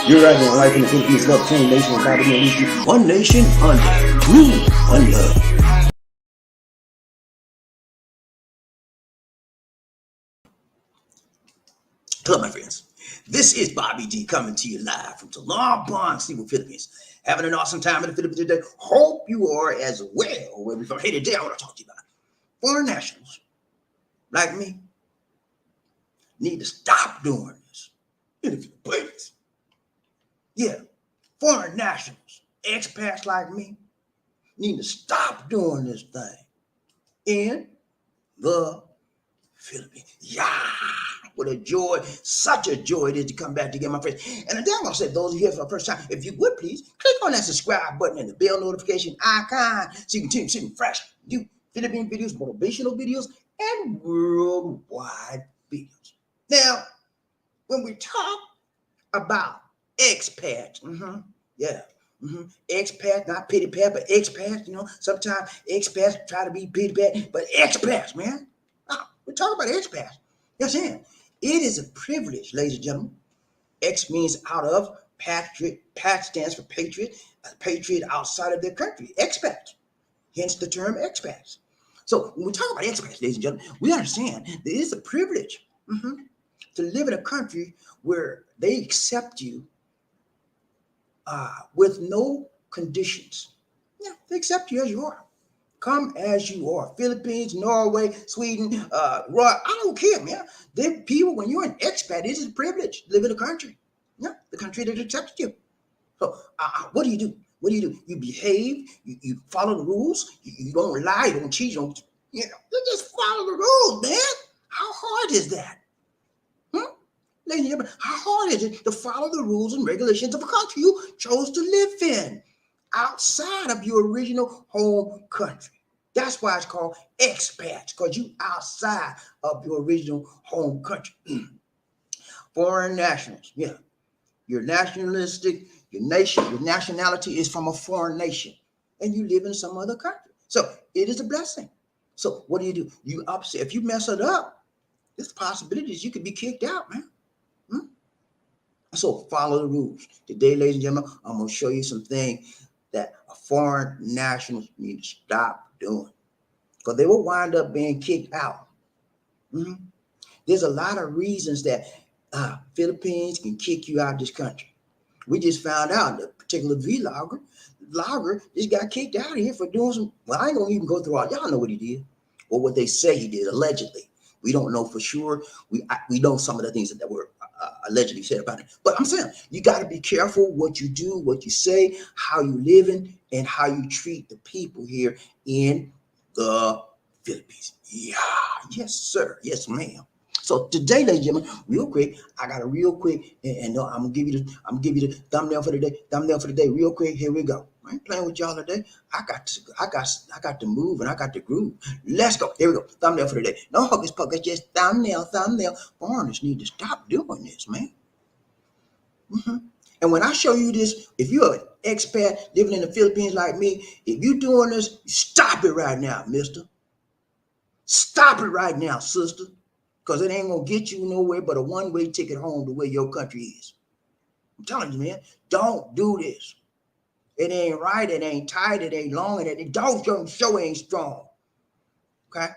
You're right on life in the Philippines, love change nation, and poverty and issue. One nation under rule, one love. Hello, my friends. This is BobbieD coming to you live from Bankrupt, Philippines. Having an awesome time in the Philippines today. Hope you are as well. Where we from? Hey, today I want to talk to you about foreign nationals like me need to stop doing this. And if you please, yeah, foreign nationals, expats like me, need to stop doing this thing in the Philippines. Yeah, what a joy, such a joy it is to come back to get my friends. And today I'm going to say, those of you here for the first time, if you would please, click on that subscribe button and the bell notification icon so you can continue seeing fresh, new Philippine videos, motivational videos, and worldwide videos. Now, when we talk about expats, expats, not pity pat, but expats, sometimes expats try to be pity pat, but expats, man. We're talking about expats. Yes, it is a privilege, ladies and gentlemen. X means out of, patriot, pat stands for patriot, a patriot outside of their country, expats, hence the term expats. So when we talk about expats, ladies and gentlemen, we understand that it is a privilege to live in a country where they accept you with no conditions. Yeah, they accept you as you are. Come as you are. Philippines, Norway, Sweden, I don't care, man. They're people, when you're an expat, it is a privilege to live in a country. Yeah, the country that accepts you. So what do you do? What do? You behave, you follow the rules, you don't lie, you don't cheat, you just follow the rules, man. How hard is that? Ladies and gentlemen, how hard is it to follow the rules and regulations of a country you chose to live in outside of your original home country? That's why it's called expats, because you outside of your original home country. Foreign nationals, yeah. You're nationalistic, your nationality is from a foreign nation, and you live in some other country. So it is a blessing. So what do? You upset. If you mess it up, there's possibilities you could be kicked out, man. So follow the rules. Today, ladies and gentlemen, I'm going to show you some things that foreign nationals need to stop doing, because they will wind up being kicked out. There's a lot of reasons that Philippines can kick you out of this country. We just found out that a particular vlogger just got kicked out of here for doing some, well, I ain't going to even go through all. Y'all know what he did, or what they say he did, allegedly. We don't know for sure. We know some of the things that were allegedly said about it. But I'm saying, you got to be careful what you do, what you say, how you living, and how you treat the people here in the Philippines. Yeah, yes, sir. Yes, ma'am. So today, ladies and gentlemen, real quick, I got a real quick, and I'm gonna give you the thumbnail for the day. Thumbnail for the day, real quick. Here we go. I ain't playing with y'all today. I got to move and I got to groove. Let's go. Here we go. Thumbnail for the day. No hocus pocus, just thumbnail. Foreigners need to stop doing this, man. And when I show you this, if you're an expat living in the Philippines like me, if you're doing this, stop it right now, mister. Stop it right now, sister. Because it ain't going to get you nowhere but a one-way ticket home to where your country is. I'm telling you, man, don't do this. It ain't right, it ain't tight, it ain't long, and it don't show ain't strong. Okay?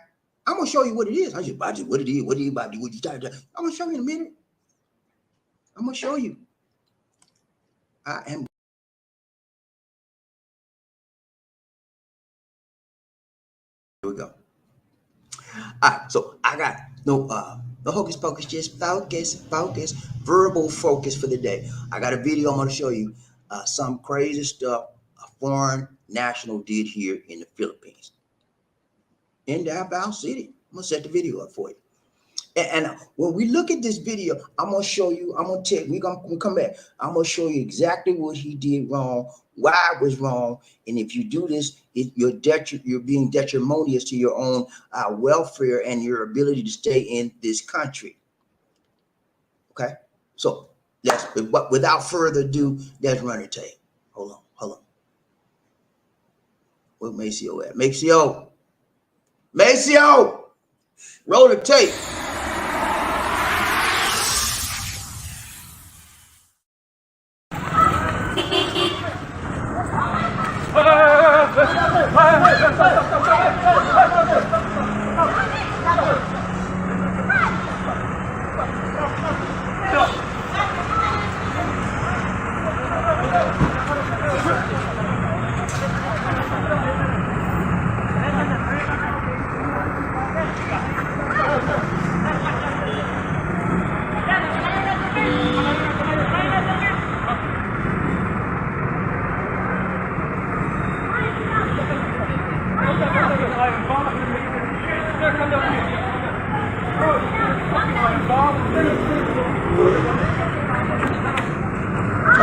I'm going to show you what it is. I just what it is, what it is about, what you started. I'm going to show you in a minute. I'm going to show you. I am. Here we go. All right, so I got no hocus pocus, just focus, verbal focus for the day. I got a video I'm going to show you some crazy stuff a foreign national did here in the Philippines, in Davao City. I'm going to set the video up for you. And when we look at this video, I'm going to show you, we're going to come back. I'm going to show you exactly what he did wrong, why it was wrong. And if you do this, you're being detrimental to your own welfare and your ability to stay in this country. Okay? So without further ado, let's run the tape. Hold on. Where Maceo at? Maceo! Roll the tape.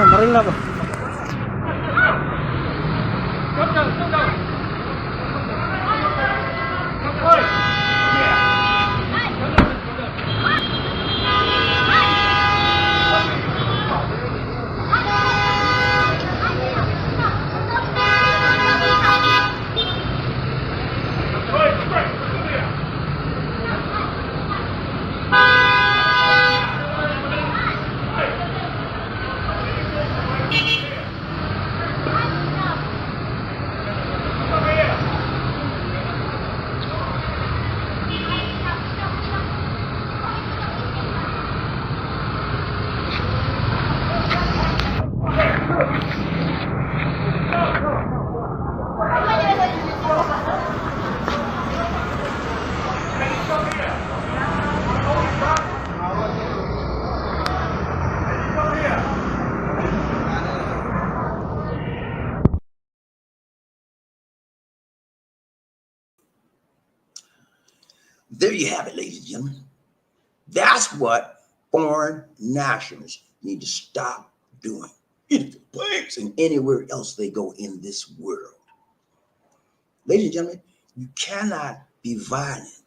Maril na ba? There you have it, ladies and gentlemen. That's what foreign nationals need to stop doing in the banks and anywhere else they go in this world. Ladies and gentlemen, you cannot be violent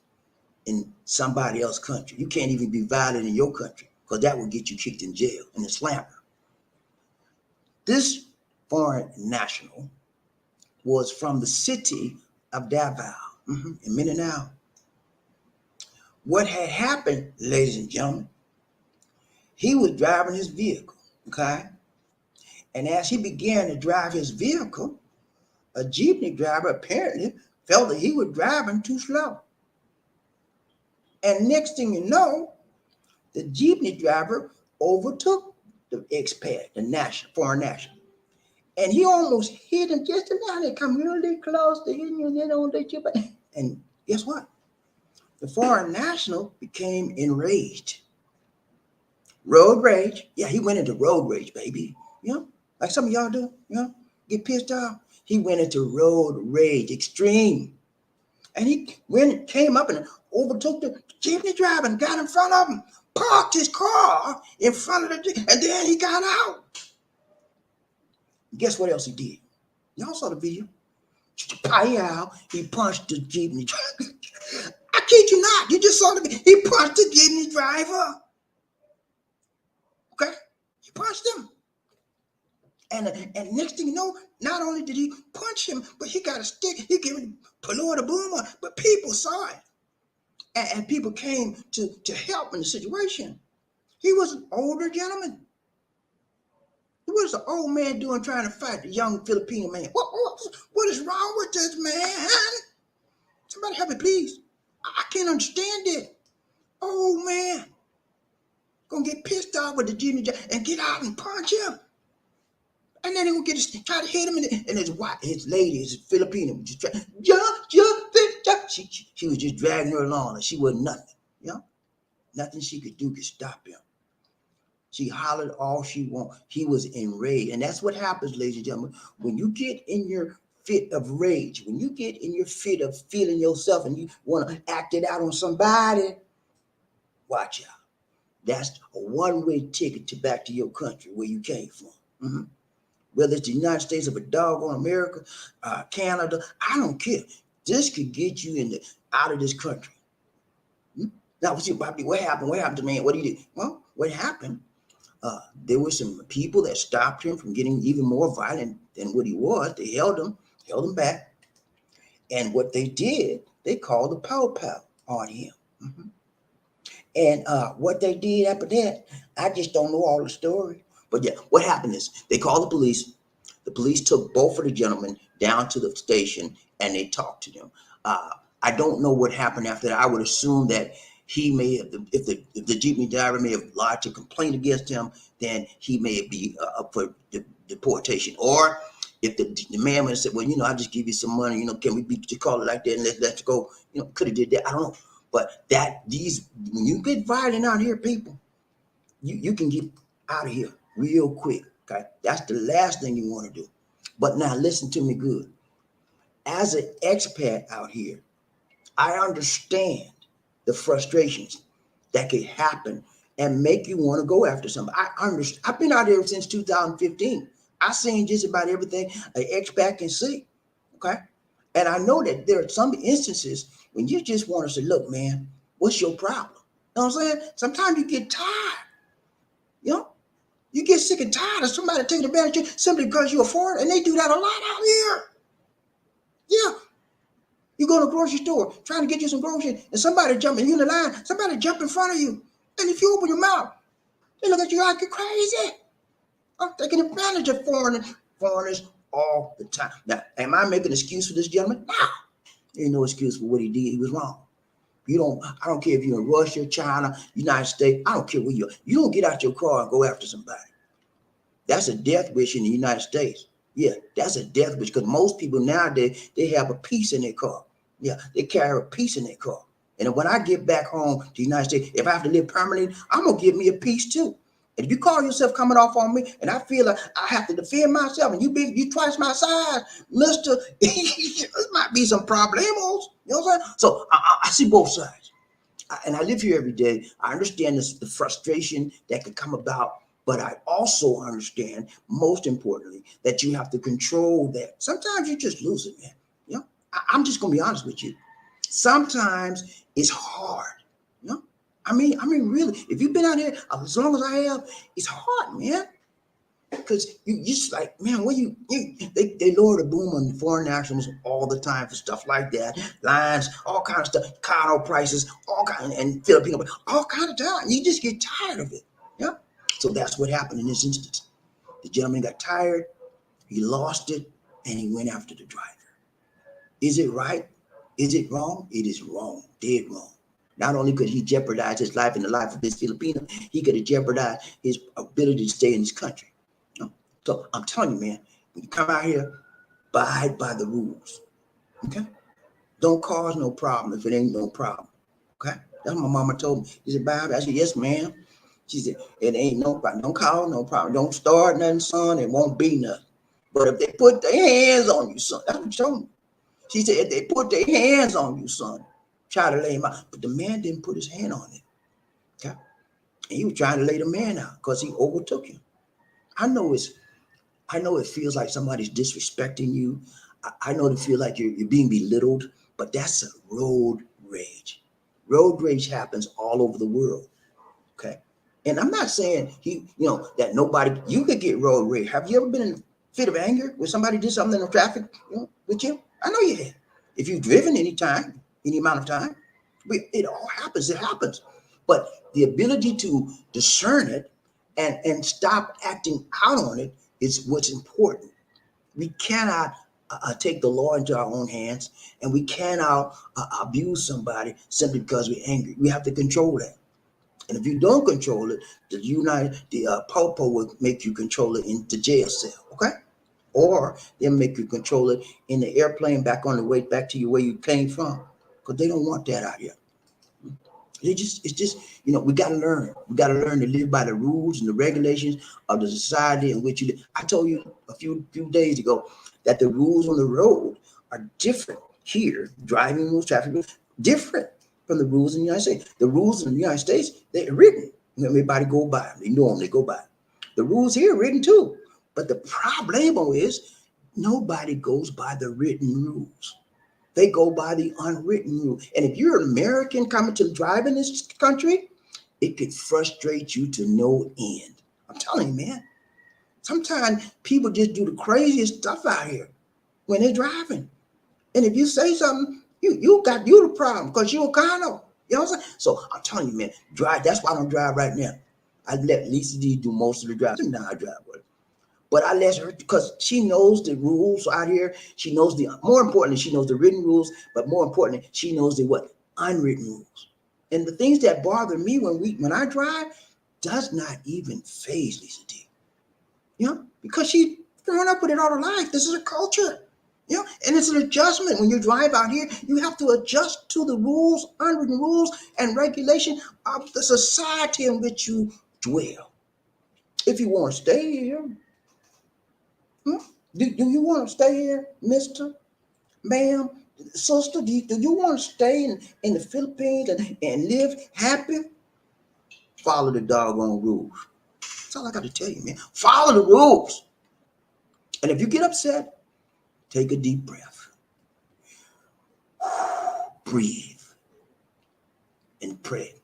in somebody else's country. You can't even be violent in your country because that will get you kicked in jail and a slammer. This foreign national was from the city of Davao in Mindanao. What had happened, ladies and gentlemen, he was driving his vehicle, okay? And as he began to drive his vehicle, a Jeepney driver apparently felt that he was driving too slow. And next thing you know, the Jeepney driver overtook the expat, the foreign national. And he almost hit him just enough. They come really close to hitting you and then on the Jeep. And guess what? The foreign national became enraged. Road rage. Yeah, he went into road rage, baby. You know, like some of y'all do, you know, get pissed off. He went into road rage, extreme. And he came up and overtook the Jeepney driver and got in front of him, parked his car in front of the Jeep, and then he got out. Guess what else he did? Y'all saw the video. He punched the Jeepney driver. I kid you not. You just saw the video. He punched the Jeepney driver. Okay? He punched him. And next thing you know, not only did he punch him, but he got a stick. He gave him Palor the Boomer. But people saw it. And people came to help in the situation. He was an older gentleman. He was an old man trying to fight the young Filipino man. What is wrong with this man? Somebody help me, please. I can't understand it. Old man. Gonna get pissed off with the Jeepney and get out and punch him. And then he gonna try to hit him, and his wife, his lady, his Filipino, just try, she was just dragging her along, and she was nothing, you know, nothing she could do could stop him. She hollered all she wanted. He was enraged, and that's what happens, ladies and gentlemen, when you get in your fit of rage, when you get in your fit of feeling yourself, and you want to act it out on somebody. Watch out. That's a one-way ticket to back to your country where you came from. Whether it's the United States of a doggone America, Canada, I don't care. This could get you out of this country. Now, Bobby, what happened? What happened to me? What did he do? Well, what happened? There were some people that stopped him from getting even more violent than what he was. They held him back. And what they did, they called the pow on him. And what they did after that, I just don't know all the story. But yeah, what happened is they called the police. The police took both of the gentlemen down to the station and they talked to them. I don't know what happened after that. I would assume that he may have, if the Jeepney driver may have lodged a complaint against him, then he may be up for deportation. Or if the man would have said, well, I'll just give you some money, can we call it like that and let you go? Could have did that. I don't know. But when you get violent out here, people, you can get out of here real quick. Okay. That's the last thing you want to do. But now listen to me good. As an expat out here, I understand the frustrations that could happen and make you want to go after somebody. I understand. I've been out here since 2015. I've seen just about everything an expat can see. Okay. And I know that there are some instances when you just want to say, look, man, what's your problem? You know what I'm saying? Sometimes you get tired. You get sick and tired of somebody taking advantage of you simply because you're a foreigner, and they do that a lot out here. Yeah. You go to a grocery store trying to get you some groceries, and somebody jumping you in the line, somebody jump in front of you. And if you open your mouth, they look at you like you're crazy. I'm taking advantage of foreigners all the time. Now, am I making an excuse for this gentleman? No. There ain't no excuse for what he did. He was wrong. I don't care if you're in Russia, China, United States. I don't care where you are. You don't get out your car and go after somebody. That's a death wish in the United States. Yeah, that's a death wish, because most people nowadays, they have a piece in their car. Yeah, they carry a piece in their car. And when I get back home to the United States, if I have to live permanently, I'm going to give me a piece too. And if you call yourself coming off on me and I feel like I have to defend myself and you twice my size, mister, there might be some problemos. You know what I'm saying? So I see both sides. And I live here every day. I understand the frustration that could come about, but I also understand, most importantly, that you have to control that. Sometimes you just lose it, man. I'm just gonna be honest with you. Sometimes it's hard. I mean, really. If you've been out here as long as I have, it's hard, man. Because you just like, man, they lower the boom on foreign nationals all the time for stuff like that, lines, all kind of stuff, car prices, all kind, and Filipino, all kind of time. You just get tired of it. Yeah. So that's what happened in this instance. The gentleman got tired, he lost it, and he went after the driver. Is it right? Is it wrong? It is wrong, dead wrong. Not only could he jeopardize his life and the life of this Filipino, he could have jeopardized his ability to stay in his country. So I'm telling you, man, when you come out here, abide by the rules. Okay? Don't cause no problem if it ain't no problem. Okay? That's what my mama told me. She said, Bob, I said, yes, ma'am. She said, it ain't no problem. Don't cause no problem. Don't start nothing, son. It won't be nothing. But if they put their hands on you, son, that's what she told me. She said, if they put their hands on you, son, try to lay him out. But the man didn't put his hand on it. Okay? And he was trying to lay the man out because he overtook him. I know it feels like somebody's disrespecting you. I know it feels like you're being belittled, but that's a road rage. Road rage happens all over the world. Okay. And I'm not saying that nobody, you could get road rage. Have you ever been in a fit of anger when somebody did something in the traffic with you? I know you have. If you've driven any amount of time, it all happens. It happens. But the ability to discern it and stop acting out on it is what's important. We cannot take the law into our own hands, and we cannot abuse somebody simply because we're angry. We have to control that. And if you don't control it, the popo will make you control it in the jail cell, okay? Or they'll make you control it in the airplane back on the way back to where you came from, because they don't want that out here. It's just, we got to learn. We got to learn to live by the rules and the regulations of the society in which you live. I told you a few days ago that the rules on the road are different here, driving rules, traffic rules, different from the rules in the United States. The rules in the United States, they're written. Everybody go by them. They know them. They go by them. The rules here are written too. But the problem is nobody goes by the written rules. They go by the unwritten rule. And if you're an American coming to drive in this country, it could frustrate you to no end. I'm telling you, man. Sometimes people just do the craziest stuff out here when they're driving. And if you say something, you the problem because you're a Kano. You know what I'm saying? So I'm telling you, man, drive. That's why I don't drive right now. I let Lisa D do most of the driving. Now I drive with her. But I let her because she knows the rules out here. She knows more importantly, she knows the written rules, but more importantly, she knows the what? Unwritten rules. And the things that bother me when I drive does not even phase Lisa D. You know, because she growing up with it all her life. This is a culture. You know, and it's an adjustment. When you drive out here, you have to adjust to the rules, unwritten rules, and regulation of the society in which you dwell. If you want to stay here, hmm, do you want to stay here, Mister, Ma'am, Sister? Do you want to stay in the Philippines and live happy? Follow the doggone rules. That's all I got to tell you, man. Follow the rules. And if you get upset, take a deep breath. Breathe and pray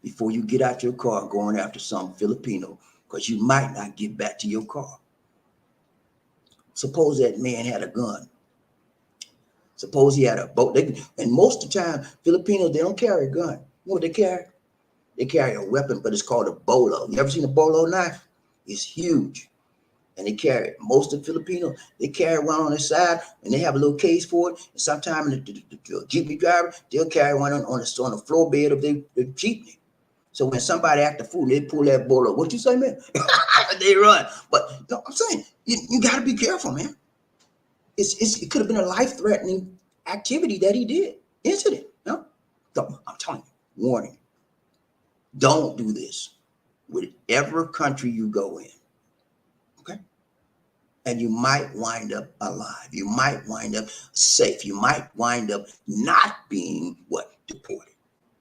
before you get out your car going after some Filipino, because you might not get back to your car. Suppose that man had a gun. Suppose he had a boat. And most of the time, Filipinos, they don't carry a gun. You know what they carry? They carry a weapon, but it's called a bolo. You ever seen a bolo knife? It's huge. And they carry it. Most of the Filipinos, they carry one on the side, and they have a little case for it. And sometimes the Jeepney driver, they'll carry one on the floor bed of the Jeepney. So when somebody act a fool, they pull that bolo. What you say, man? They run. But no, I'm saying you got to be careful, man. It could have been a life-threatening activity that he did, incident. No, so I'm telling you, warning. Don't do this with every country you go in. Okay? And you might wind up alive. You might wind up safe. You might wind up not being what? Deported.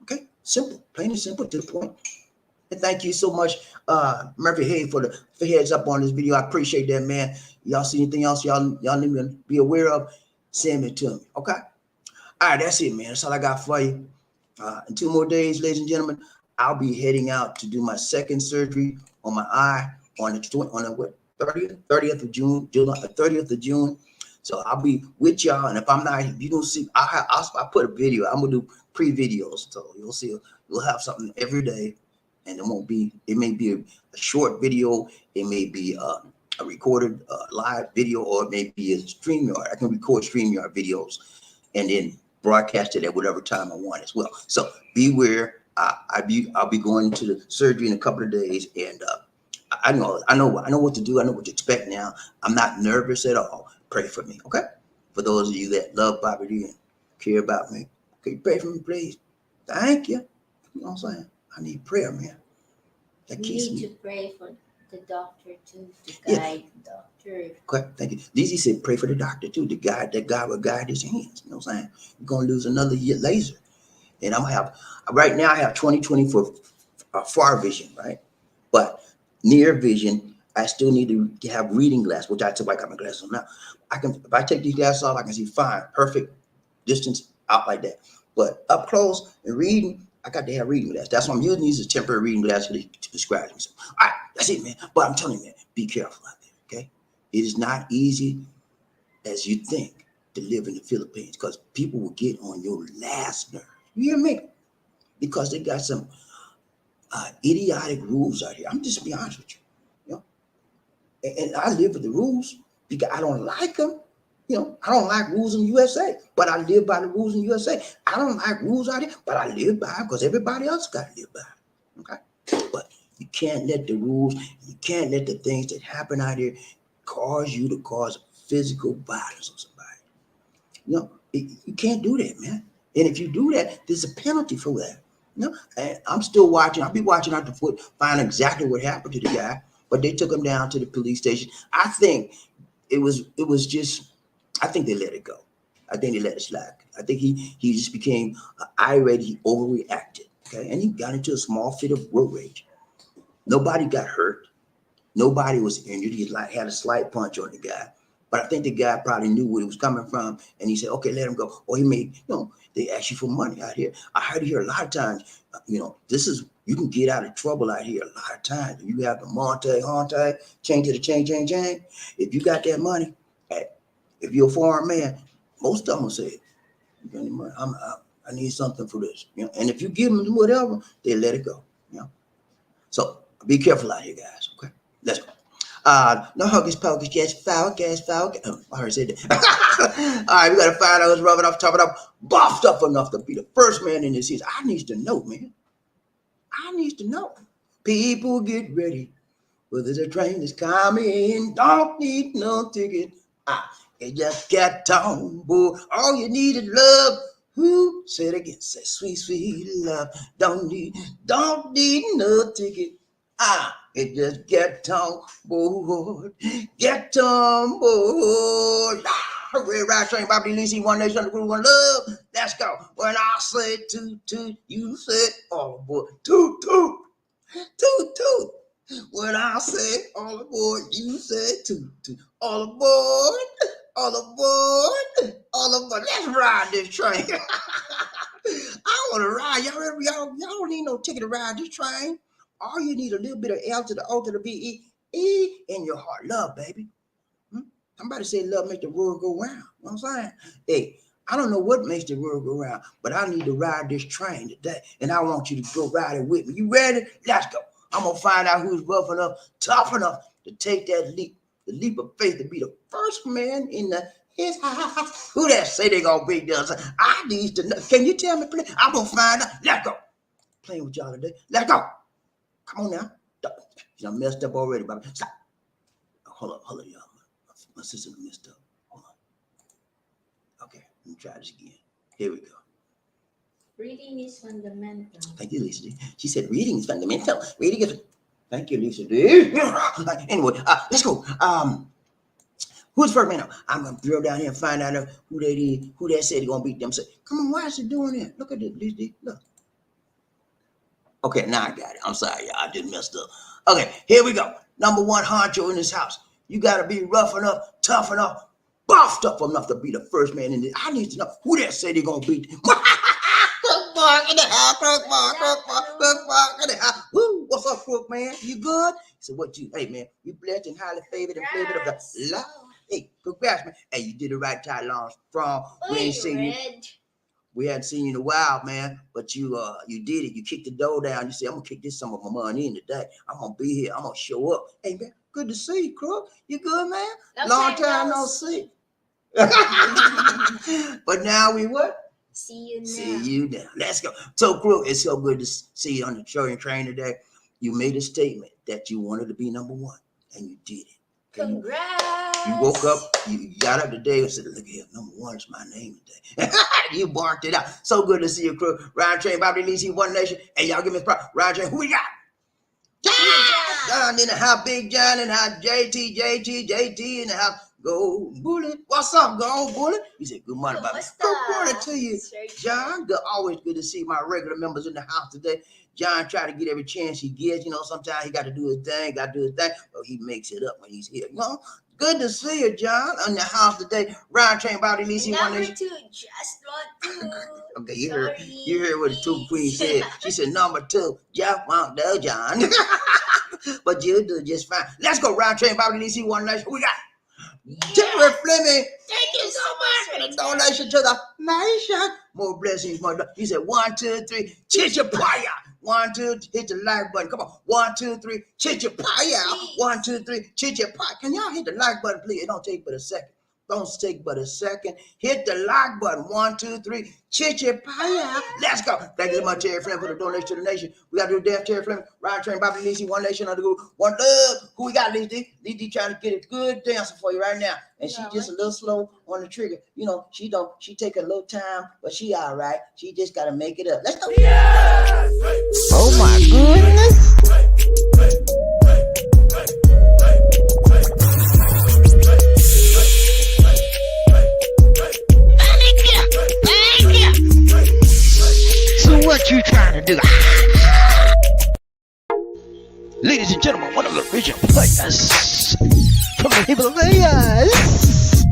Okay? Simple. Plain and simple, to the point. And thank you so much, Murphy Hay, for the heads up on this video. I appreciate that, man. Y'all see anything else y'all need to be aware of? Send it to me. Okay? All right, that's it, man. That's all I got for you. In 2 more days, ladies and gentlemen, I'll be heading out to do my second surgery on my eye on the 30th of June, July 30th of June. So I'll be with y'all, and if you don't see, I'll put a video. I'm gonna do pre-videos, so you'll see. We'll have something every day, and it may be a short video, it may be a recorded live video, or it may be a StreamYard. I can record StreamYard videos and then broadcast it at whatever time I want as well. So beware. I'll be going to the surgery in a couple of days, and I know what to do. I know what to expect now. I'm not nervous at all. Pray for me, okay? For those of you that love BobbieD and care about me, can you pray for me, please? Thank you. You know what I'm saying? I need prayer, man. That keeps me. You need to pray for the doctor too, to guide the doctor. Okay, thank you. DZ said pray for the doctor too, that God will guide his hands. You know what I'm saying? You're gonna lose another laser. And I'm gonna have, right now I have 20/20 for far vision, right? But near vision, I still need to have reading glasses, which I got my glasses on now. If I take these glasses off, I can see fine, perfect distance out like that. But up close and reading, I got to have reading glasses. That's why I'm using these as temporary reading glasses to describe me. So, all right, that's it, man. But I'm telling you, man, be careful out there, okay? It is not easy as you think to live in the Philippines, because people will get on your last nerve. You hear me? Because they got some idiotic rules out here. I'm just be honest with you. You know, and I live with the rules because I don't like them. You know, I don't like rules in the USA, but I live by the rules in the USA. I don't like rules out here, but I live by them because everybody else got to live by them. Okay, but you can't let the rules, you can't let the things that happen out here cause you to cause physical violence on somebody. You know, you can't do that, man. And if you do that, there's a penalty for that. You know, and I'm still watching. I'll be watching out the foot, find exactly what happened to the guy. But they took him down to the police station. I think it was just, I think they let it go. I think they let it slide. I think he just became irate. He overreacted. Okay, and he got into a small fit of road rage. Nobody got hurt. Nobody was injured. He had a slight punch on the guy. But I think the guy probably knew where he was coming from, and he said, okay, let him go. Or he made, they ask you for money out here. I heard here a lot of times, you can get out of trouble out here a lot of times. You have the Monte, change to the chain. If you got that money, hey, if you're a foreign man, most of them will say, you got any money? I need something for this. And if you give them whatever, they let it go. So be careful out here, guys. Okay, let's go. No hocus pocus, just focus. Oh, I heard said that. All right, we gotta find out who's rubbing off, top it up, buffed up enough to be the first man in this season. I need to know, man. I need to know. People get ready. Whether the train is coming, don't need no ticket. You just get on board. All you need is love. Who said again? Say sweet, sweet love. Don't need no ticket. It just get on board. Get on board. Red Ride Train, BobbieD, Lisi, One Nation, the Group, One Love. Let's go. When I say toot, toot, you said all aboard. Toot, toot, toot, toot. When I say all aboard, you said toot, toot. All aboard, all aboard, all aboard. Let's ride this train. I want to ride. Y'all don't need no ticket to ride this train. All you need a little bit of L to the O to the B, E in your heart. Love, baby. Somebody say love makes the world go round. You know what I'm saying? Hey, I don't know what makes the world go round, but I need to ride this train today, and I want you to go ride it with me. You ready? Let's go. I'm going to find out who's rough enough, tough enough to take that leap, the leap of faith to be the first man in his house. Who that say they going to be there? I need to know. Can you tell me, please? I'm going to find out. Let's go. Playing with y'all today. Let's go. Come on now. You done messed up already, Bobby. Stop. Hold up, y'all. My sister messed up. Hold on. Okay, let me try this again. Here we go. Reading is fundamental. Thank you, Lisa. She said reading is fundamental. Reading is. Thank you, Lisa. Anyway, let's go. Who's first man? I'm gonna throw down here and find out who that said he gonna beat them. Say, come on, why is he doing that? Look at this, Lisa. Look. Okay, now I got it. I'm sorry, y'all. I just messed up. Okay, here we go. Number one honcho in this house. You gotta be rough enough, tough enough, buffed up enough to be the first man in this. I need to know who that said he gonna beat. In the house, Crook in the house. Woo, what's up, Crook, man? You good? He said, what you, hey, man, you blessed and highly favored and flavored of the Lord. Hey, congrats, man. Hey, you did it right, Ty Long. Strong. We ain't seen you. We hadn't seen you in a while, man, but you did it. You kicked the door down. You said, I'm gonna kick this some of my money in today. I'm gonna be here. I'm gonna show up. Hey, man, good to see you, Crook. You good, man? Long time no see. But now we what? See you now. Let's go. So, Crook, it's so good to see you on the train today. You made a statement that you wanted to be number one, and you did it. Congrats. You woke up, you got up today and said, look here, number one is my name today. You barked it out. So good to see you, Crook. Ride Train, BobbieD, Lisi, One Nation. Hey, y'all give me a prop. Ride Train, who we got? John in the house, Big John in the house, JT in the house. Go Bullet. What's up, go Bullet? He said, good morning, Bobby. Good morning to you, John. Always good to see my regular members in the house today. John try to get every chance he gets. You know, sometimes he got to do his thing, but he makes it up when he's here. You know, good to see you, John, in the house today. Ride Train, BobbieD, Lisi, One Nation. Number 2, just not 2. Okay, you heard what the two queen said. She said, number 2, just won't do, John. But you'll do just fine. Let's go, Ride Train, BobbieD, Lisi, One Nation. Who we got? Jerry Fleming, thank you so much for the donation to the nation. More blessings, more. He said 1, 2, 3, chichapaya. 1, 2, hit the like button. Come on, 1, 2, 3, chichapaya. 1, 2, 3, chichapaya. Can y'all hit the like button, please? It don't take but a second. Don't take but a second. Hit the like button. 1, 2, 3, chichapaya. Let's go. Thank you so much, Terry Fleming, for the donation to the nation. We got to do death, Terry Fleming. Ride Train, BobbieD, Lisi, One Nation under the group. One love. Who we got, Lisi? Lisi trying to get a good dancer for you right now. And she just a little slow on the trigger. You know, she take a little time, but she all right. She just got to make it up. Let's go. Yes! Oh my goodness. So what you trying to do? Ladies and gentlemen, one of the original players from the Himalayas.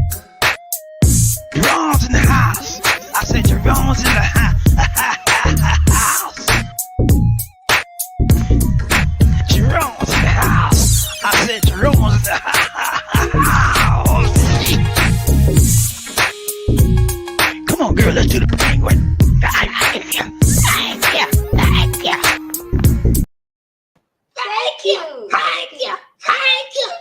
Jerome's in the house. I said Jerome's in the house. Jerome's in the house. I said Jerome's in the house. Come on, girl, let's do the penguin.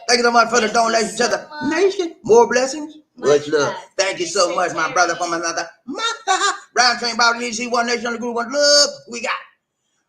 Thank you much for the Thank you donation so to the much. nation. More blessings. Much love. love. Thank you so much, my brother from another. Round train BobbieD, one nation on the group, one love. We got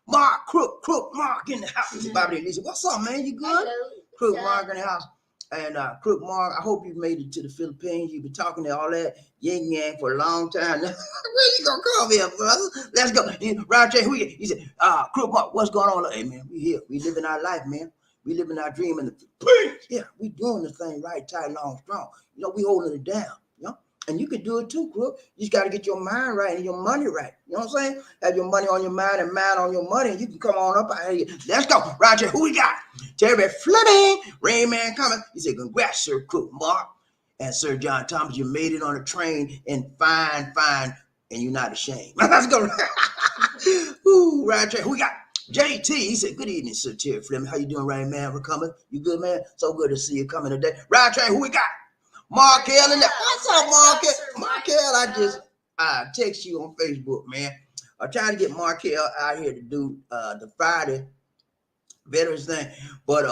Mark, Crook, Mark in the house. BobbieD, what's up, man? You good? Hello. Crook What's Mark up? in the house. And Crook Mark, I hope you made it to the Philippines. You've been talking to all that yin yang for a long time. Where you gonna come here, brother? Let's go. Round train, he said, Crook Mark, what's going on? Hey, man, we here. We living our life, man. We living our dream in the Philippines. Yeah, we doing the thing right, tight, long, strong. You know, we holding it down. You know, and you can do it too, Crook. You just got to get your mind right and your money right. You know what I'm saying? Have your money on your mind and mind on your money, and you can come on up out here. Let's go. Roger, who we got? Terry Fleming, Rain Man coming. He said, congrats, Sir Crook Mark and Sir John Thomas. You made it on the train and fine, and you're not ashamed. Let's go. Ooh, Roger, who we got? JT, he said, good evening, Sir Terry Fleming. How you doing, Rain Man? We're coming. You good, man? So good to see you coming today. Roger, who we got? Markel in there. What's up, Markel? Markel, I just text you on Facebook, man. I'm trying to get Markel out here to do the Friday Veterans thing, but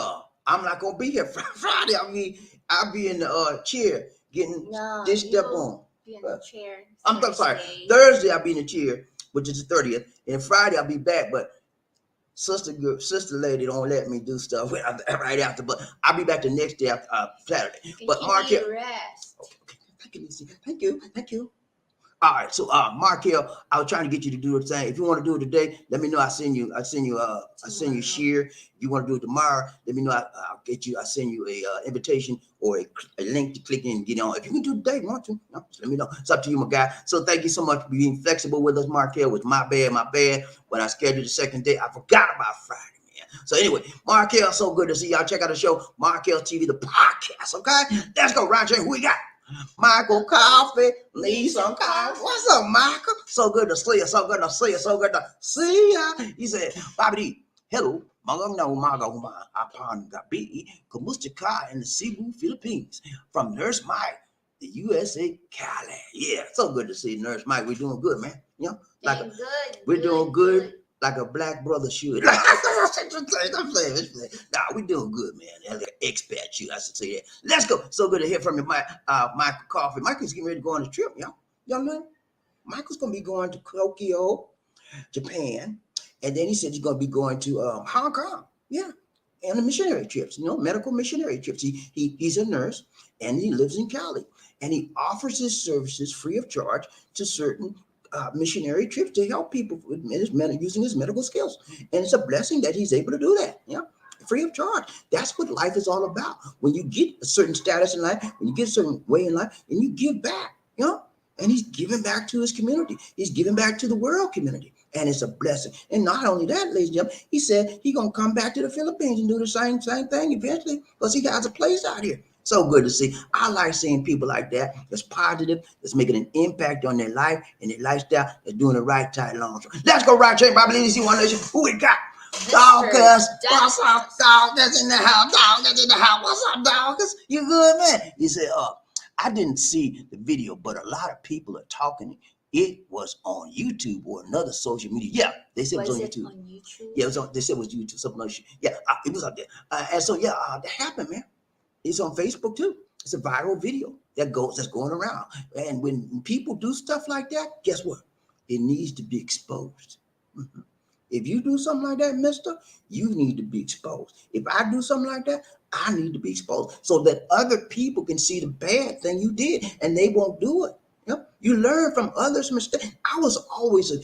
I'm not gonna be here Friday. I'll be in the chair getting stitched up on. Be in the chair. I'm sorry. Thursday I'll be in the chair, which is the 30th, and Friday I'll be back, but sister lady don't let me do stuff right after, but I'll be back the next day after Saturday. But Markel, rest. Okay, thank you. All right, so Markel, I was trying to get you to do the thing. If you want to do it today, let me know. I send you share. If you want to do it tomorrow, let me know. I'll get you. I send you a invitation or a link to click in and get on. If you can do it today, want to? No, just let me know. It's up to you, my guy. So thank you so much for being flexible with us, Markel. It was my bad. When I scheduled the second day, I forgot about Friday. So anyway, Markel, so good to see y'all. Check out the show, Markel TV, the podcast. Okay, let's go. Roger, who we got? Michael Coffee, need some coffee. What's up, Michael? So good to see you. So good to see ya. He said, BobbieD, hello, mga upon gabi, kumusta ka in the Cebu, Philippines, from Nurse Mike, the USA, Cali. Yeah, so good to see Nurse Mike. We're doing good, man. You know, we're doing good. Like a black brother should. Nah, we doing good, man. Like an expat should, I should say that. Let's go. So good to hear from you, Michael Coffee. Michael's getting ready to go on a trip, y'all know? Michael's gonna be going to Tokyo, Japan, and then he said he's gonna be going to Hong Kong. Yeah, and the missionary trips, medical missionary trips. He's a nurse and he lives in Cali, and he offers his services free of charge to certain missionary trips to help people with using his medical skills. And it's a blessing that he's able to do that, free of charge. That's what life is all about. When you get a certain status in life, when you get a certain way in life, and you give back, and he's giving back to his community. He's giving back to the world community. And it's a blessing. And not only that, ladies and gentlemen, he said he's going to come back to the Philippines and do the same thing eventually because he has a place out here. So good to see. I like seeing people like that. That's positive. That's making an impact on their life and their lifestyle. That's doing the right tight long term. Let's go right, BobbieD. See one nation. Who we got? Doggers. What's up, Doggers in the house? Doggers in the house. What's up, Doggers? You good, man? He said, I didn't see the video, but a lot of people are talking. It was on YouTube or another social media. Yeah, they said it was on YouTube. Yeah, they said it was YouTube. Something like that. Yeah, it was up there. And so, that happened, man. It's on Facebook too. It's a viral video that's going around. And when people do stuff like that, guess what? It needs to be exposed. Mm-hmm. If you do something like that, mister, you need to be exposed. If I do something like that, I need to be exposed so that other people can see the bad thing you did and they won't do it. You learn from others' mistakes. I was always a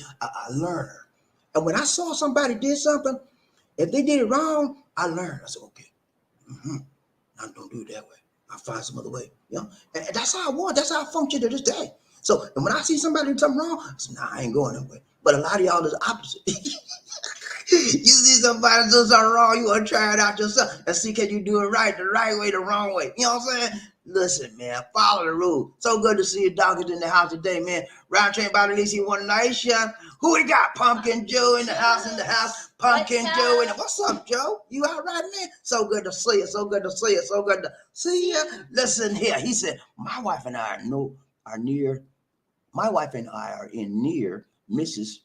learner. And when I saw somebody did something, if they did it wrong, I learned. I said, okay. Mm-hmm. I don't do it that way. I'll find some other way. And that's how I want. That's how I function to this day. So, and when I see somebody do something wrong, I say, nah, I ain't going that way. But a lot of y'all is the opposite. You see somebody do something wrong, you want to try it out yourself and see can you do it right, the right way, the wrong way. You know what I'm saying? Listen, man, follow the rules. So good to see you doggers in the house today, man. Round train BobbieD, one nation. Who we got? Pumpkin Joe in the house, Pumpkin Joe. What's up, Joe? You all right, man? So good to see you. So good to see you. So good to see you. Listen here. He said, my wife and I are in near Mrs.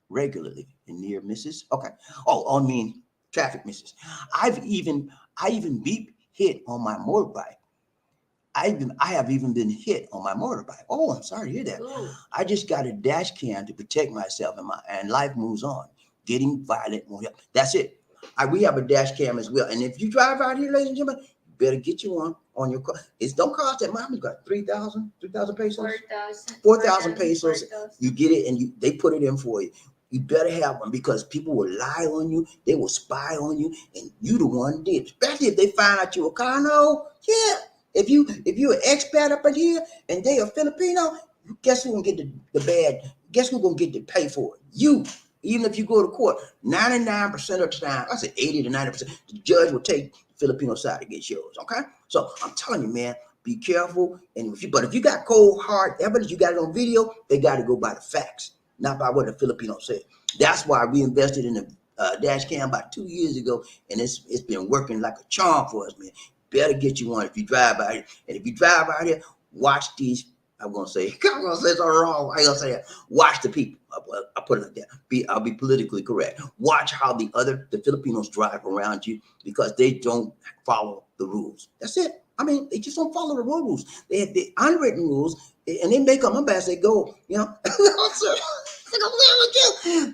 regularly. In near Mrs. Okay. Oh, I mean traffic misses. I even beep hit on my motorbike. I have even been hit on my motorbike. Oh, I'm sorry to hear that. Ooh. I just got a dash cam to protect myself, and life moves on. Getting violent won't help. That's it. We have a dash cam as well. And if you drive out here, ladies and gentlemen, you better get you one on your car. It don't cost that much. It's got 3,000 pesos. 4,000. 4,000 pesos. 4,000. You get it, and they put it in for you. You better have one because people will lie on you. They will spy on you, and you the one did. Especially if they find out you a Cano. Yeah. If you an expat up in here and they are Filipino, guess who gonna get the bad? Guess who gonna get to pay for it? You. Even if you go to court, 99% of the time, I say 80 to 90%, the judge will take the Filipino side against yours. Okay, so I'm telling you, man, be careful. And if you got cold hard evidence, you got it on video, they got to go by the facts, not by what the Filipinos say. That's why we invested in the dash cam about 2 years ago, and it's been working like a charm for us, man. Better get you one if you drive out here. And if you drive out here, watch these. I'm gonna say something wrong. I ain't gonna say it. Watch the people. I put it like that. I'll be politically correct. Watch how the Filipinos drive around you because they don't follow the rules. That's it. I mean, they just don't follow the rules. They have the unwritten rules, and they make them up as they go. You know.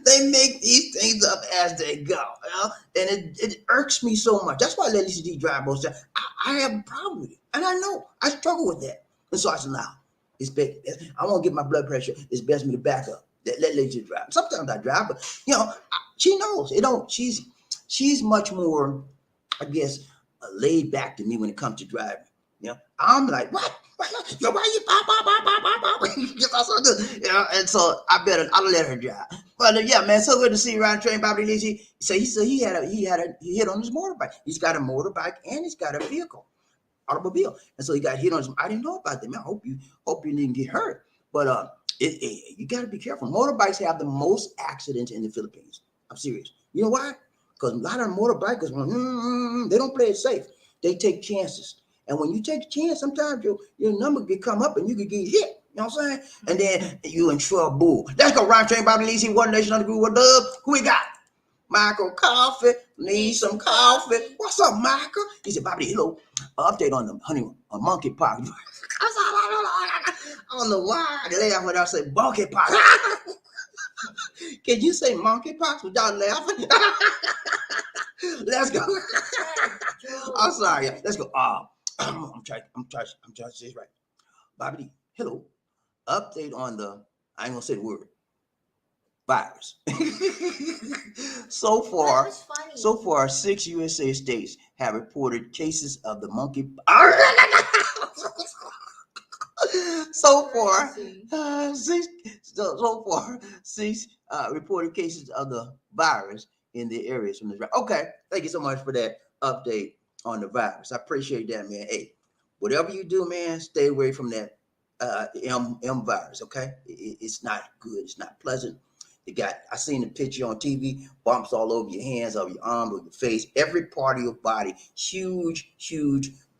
They make these things up as they go, you know? And it irks me so much. That's why I let Lisa D drive most of the time. I have a problem with it, and I know I struggle with that. And so I said, "Now, it's best. I won't get my blood pressure. It's best me to back up. Let Lisa drive. Sometimes I drive, but you know, she knows it. Don't she's much more, I guess, laid back to me when it comes to driving. You know, I'm like, what? Yo, why you you know, and so I'll let her drive. But yeah, man, so good to see you around train Bobby Lee. So he said he hit on his motorbike. He's got a motorbike and he's got a automobile. And so he got hit on his. I didn't know about that, man. I hope you didn't get hurt. But you got to be careful. Motorbikes have the most accidents in the Philippines. I'm serious. You know why? Because a lot of motorbikers, they don't play it safe. They take chances. And when you take a chance, sometimes your number can come up and you can get hit. You know what I'm saying? And then you in trouble. Let's go round train Bobby Lee. One Nation under the Groove. What up? Who we got? Michael Coffee. Need some coffee. What's up, Michael? He said, Bobby, hello. Update on the monkeypox. I don't know why I laugh when I say monkeypox. Can you say monkeypox without laughing? Let's go. I'm sorry. Let's go. I'm trying to say it right. Bobby, hello. Update on I ain't gonna say the word. Virus. So far, 6 USA states have reported cases of the monkey. So far, six reported cases of the virus in the areas from the. Okay, thank you so much for that update on the virus. I appreciate that, man. Hey, whatever you do, man, stay away from that M virus. Okay, it's not good. It's not pleasant. I seen the picture on TV, bumps all over your hands, over your arms, over your face, every part of your body, huge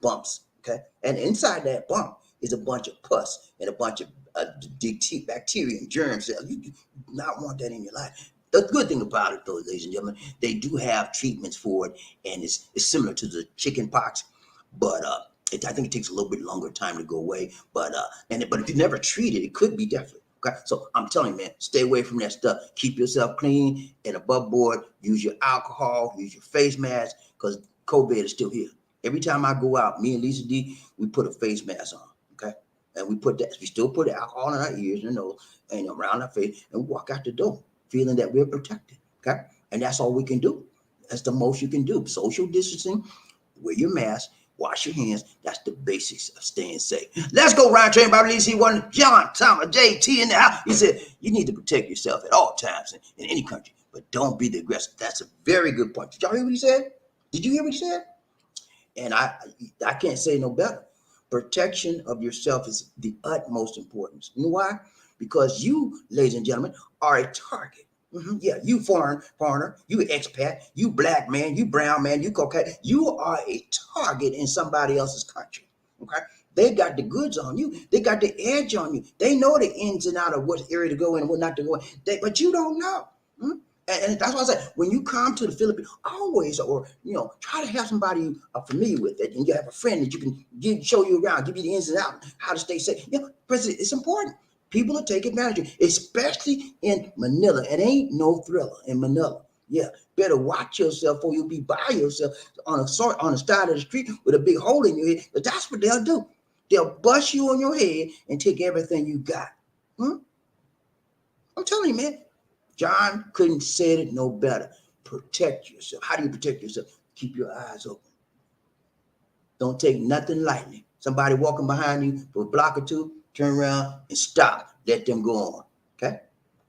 bumps. Okay, and inside that bump is a bunch of pus and a bunch of bacteria and germs. You do not want that in your life. The good thing about it, though, ladies and gentlemen, they do have treatments for it, and it's similar to the chicken pox, but I think it takes a little bit longer time to go away. But if you never treat it, it could be definitely. Okay, so I'm telling you, man, stay away from that stuff. Keep yourself clean and above board. Use your alcohol, use your face mask, because COVID is still here. Every time I go out, me and Lisa D, we put a face mask on. Okay, and we still put alcohol in our ears and nose and around our face, and we walk out the door feeling that we're protected. Okay, and that's all we can do. That's the most you can do. Social distancing, wear your mask. Wash your hands. That's the basics of staying safe. Let's go round train Bobby Lee. See one John Thomas JT in the house. He said you need to protect yourself at all times in any country, but don't be the aggressor. That's a very good point. Did y'all hear what he said? Did you hear what he said? And I can't say no better. Protection of yourself is the utmost importance. You know why? Because you, ladies and gentlemen, are a target. Yeah, you foreigner, you expat, you black man, you brown man, you Caucasian. You are a target in somebody else's country. Okay, they got the goods on you. They got the edge on you. They know the ins and out of what area to go in and what not to go in. But you don't know. And that's why I said, when you come to the Philippines, always, or try to have somebody you are familiar with it, and you have a friend that you can show you around, give you the ins and outs, how to stay safe. President, it's important. People will take advantage of it, especially in Manila. It ain't no thriller in Manila. Yeah, better watch yourself, or you'll be by yourself on the side of the street with a big hole in your head. But that's what they'll do. They'll bust you on your head and take everything you got. I'm telling you, man. John couldn't say it no better. Protect yourself. How do you protect yourself? Keep your eyes open. Don't take nothing lightly. Somebody walking behind you for a block or two, turn around and stop. Let them go on. Okay?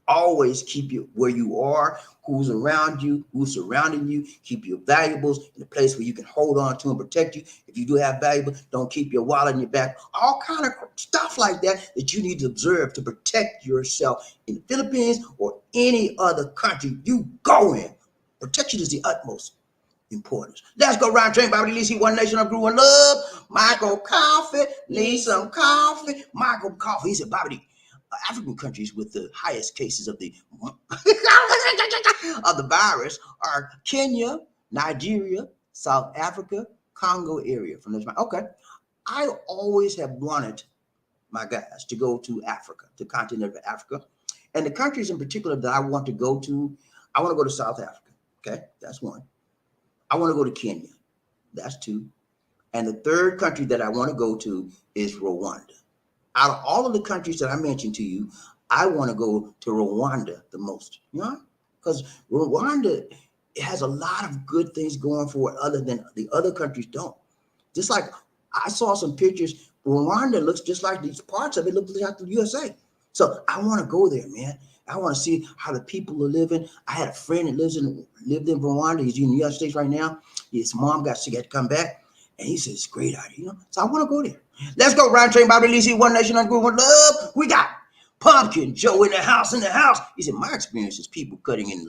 Always keep you where you are, who's around you, who's surrounding you. Keep your valuables in a place where you can hold on to and protect you. If you do have valuables, don't keep your wallet in your back. All kind of stuff like that you need to observe to protect yourself in the Philippines or any other country you go in. Protection is the utmost importance. Let's go round train, BobbieD. Let's see one nation of grew in love. Michael Coffee, need some coffee. Michael Coffee, he said, BobbieD. African countries with the highest cases of the of the virus are Kenya, Nigeria, South Africa, Congo area. From this, okay, I always have wanted my guys to go to Africa, the continent of Africa, and the countries in particular that I want to go to. I want to go to South Africa. Okay, that's one. I want to go to Kenya. That's two. And the third country that I want to go to is Rwanda. Out of all of the countries that I mentioned to you, I want to go to Rwanda the most, because Rwanda has a lot of good things going for it other than the other countries don't. Just like I saw some pictures, Rwanda looks just like these parts of it look like the USA. So I want to go there, man. I want to see how the people are living. I had a friend that lived in Rwanda. He's in the United States right now. His mom got sick, had to come back. And he said, it's great out here, So I want to go there. Let's go round train, BobbieD. Let's see one nation under one love. We got Pumpkin Joe in the house. He said, my experience is people cutting in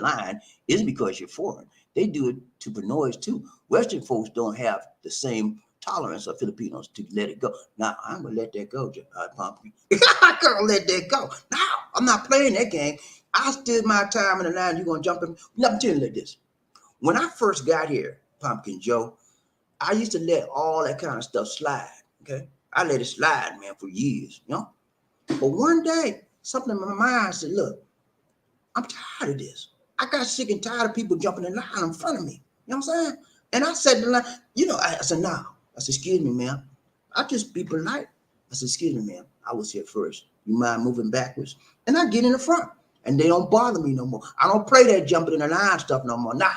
line isn't because you're foreign. They do it to Pinoys too. Western folks don't have the same tolerance of Filipinos to let it go. Now, I'm going to let that go, Pumpkin. I'm going to let that go. Now, I'm not playing that game. I stood my time in the line. You're going to jump in. Let me tell you like this. When I first got here, Pumpkin Joe, I used to let all that kind of stuff slide, okay? I let it slide, man, for years, But one day, something in my mind said, look, I'm tired of this. I got sick and tired of people jumping in line in front of me. You know what I'm saying? And I said, I said, no. I said, excuse me, ma'am. I just be polite. I said, excuse me, ma'am. I was here first. You mind moving backwards? And I get in the front, and they don't bother me no more. I don't play that jumping in the line stuff no more. Nah.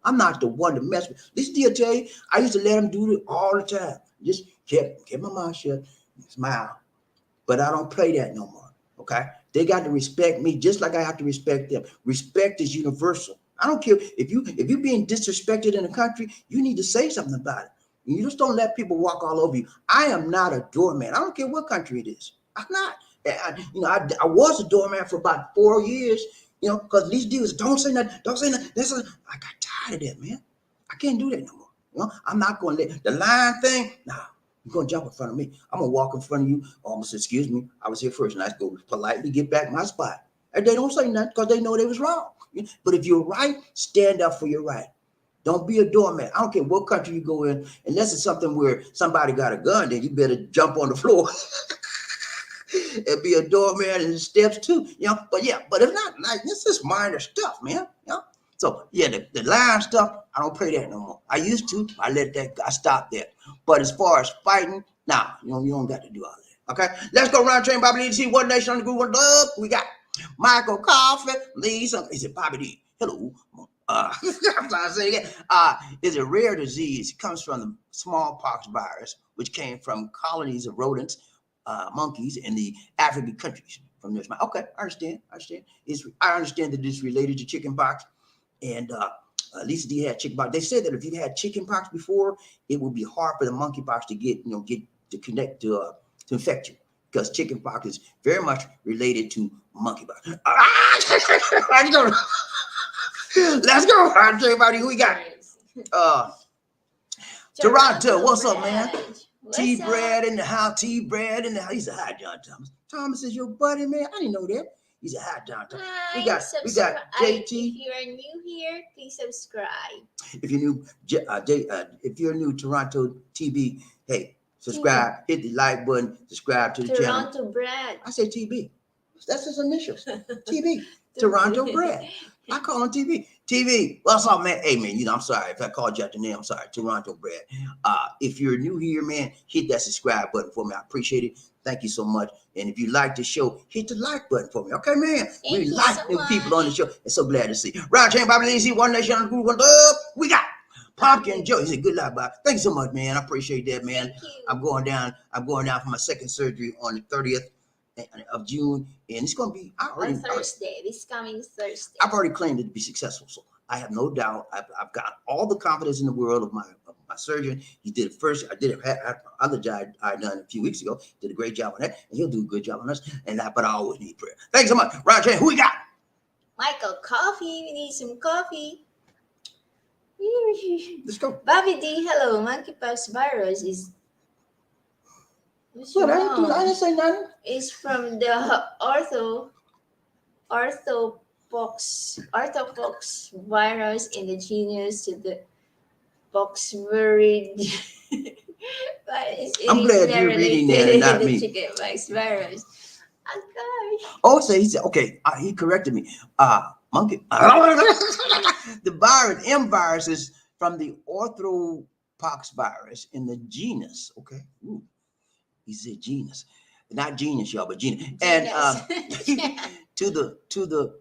I'm not the one to mess with. This deal tell you, I used to let them do it all the time. Just kept my mouth shut, smile. But I don't play that no more. Okay? They got to respect me just like I have to respect them. Respect is universal. I don't care if you're being disrespected in a country, you need to say something about it. You just don't let people walk all over you. I am not a doormat. I don't care what country it is. I'm not. I was a doormat for about 4 years. Because these dudes don't say nothing. I got tired of that, man. I can't do that no more. I'm not going to let the line thing. Nah, you're going to jump in front of me. I'm going to walk in front of you. Almost, excuse me. I was here first, and I go politely get back my spot. And they don't say nothing because they know they was wrong. But if you're right, stand up for your right. Don't be a doormat. I don't care what country you go in, unless it's something where somebody got a gun, then you better jump on the floor. And be a doorman and steps too, But if not, like this is minor stuff, man. So the line stuff, I don't play that no more. I used to, I stopped there. But as far as fighting, nah, you don't got to do all that. Okay, let's go round train, BobbieD. See one nation on the group, one love. We got Michael Coffee, Lisa. He said, BobbieD, hello. I'm trying to say it again. Is a rare disease. It comes from the smallpox virus, which came from colonies of rodents. Monkeys in the African countries from this. Okay, I understand. I understand that it's related to chickenpox, and at least they had chickenpox. They said that if you had chickenpox before, it would be hard for the monkeypox to get to connect to infect you, because chickenpox is very much related to monkeypox. Let's go. I'll tell you about who we got. Toronto, what's up, man? T-Bread in the house. He said, hi, John Thomas. Thomas is your buddy, man. I didn't know that. He's a hot downtown. Hi, We got subscribe. JT. If you are new here, please subscribe. If you're new, if you're new Toronto TV, hey, subscribe, hit the like button, subscribe to the channel. Toronto Brad. I say TB. That's his initials. TB. Toronto Brad. I call him TV. TV. What's up, man? Hey, man, I'm sorry if I called you out the name. I'm sorry. Toronto Brad. If you're new here, man, hit that subscribe button for me. I appreciate it. Thank you so much. And if you like the show, hit the like button for me. Okay, man? We like new people on the show. I'm so glad to see. Round Chain, BobbieD, One Nation, One Love. We got Pumpkin Joe. He said, good luck, Bob. Thank you so much, man. I appreciate that, man. I'm going down for my second surgery on the 30th of June, and it's going to be on Thursday. This coming Thursday. I've already claimed it to be successful, so I have no doubt. I've got all the confidence in the world of my surgeon. He did it first. I did it. Other job I done a few weeks ago. Did a great job on that, and he'll do a good job on us. But I always need prayer. Thanks so much, Roger. Who we got? Michael, coffee. We need some coffee. Let's go. BobbieD, hello. Monkeypox virus is. What, I didn't say nothing. It's from the orthopox virus in the genus to the poxvirus. I'm glad you're reading that and not me. Chickenpox virus. Oh gosh. Oh, so he said, okay, he corrected me. Monkey. The virus, M virus, is from the orthopox virus in the genus. Okay. Ooh. He said genus, not genius, y'all, but genus. And to the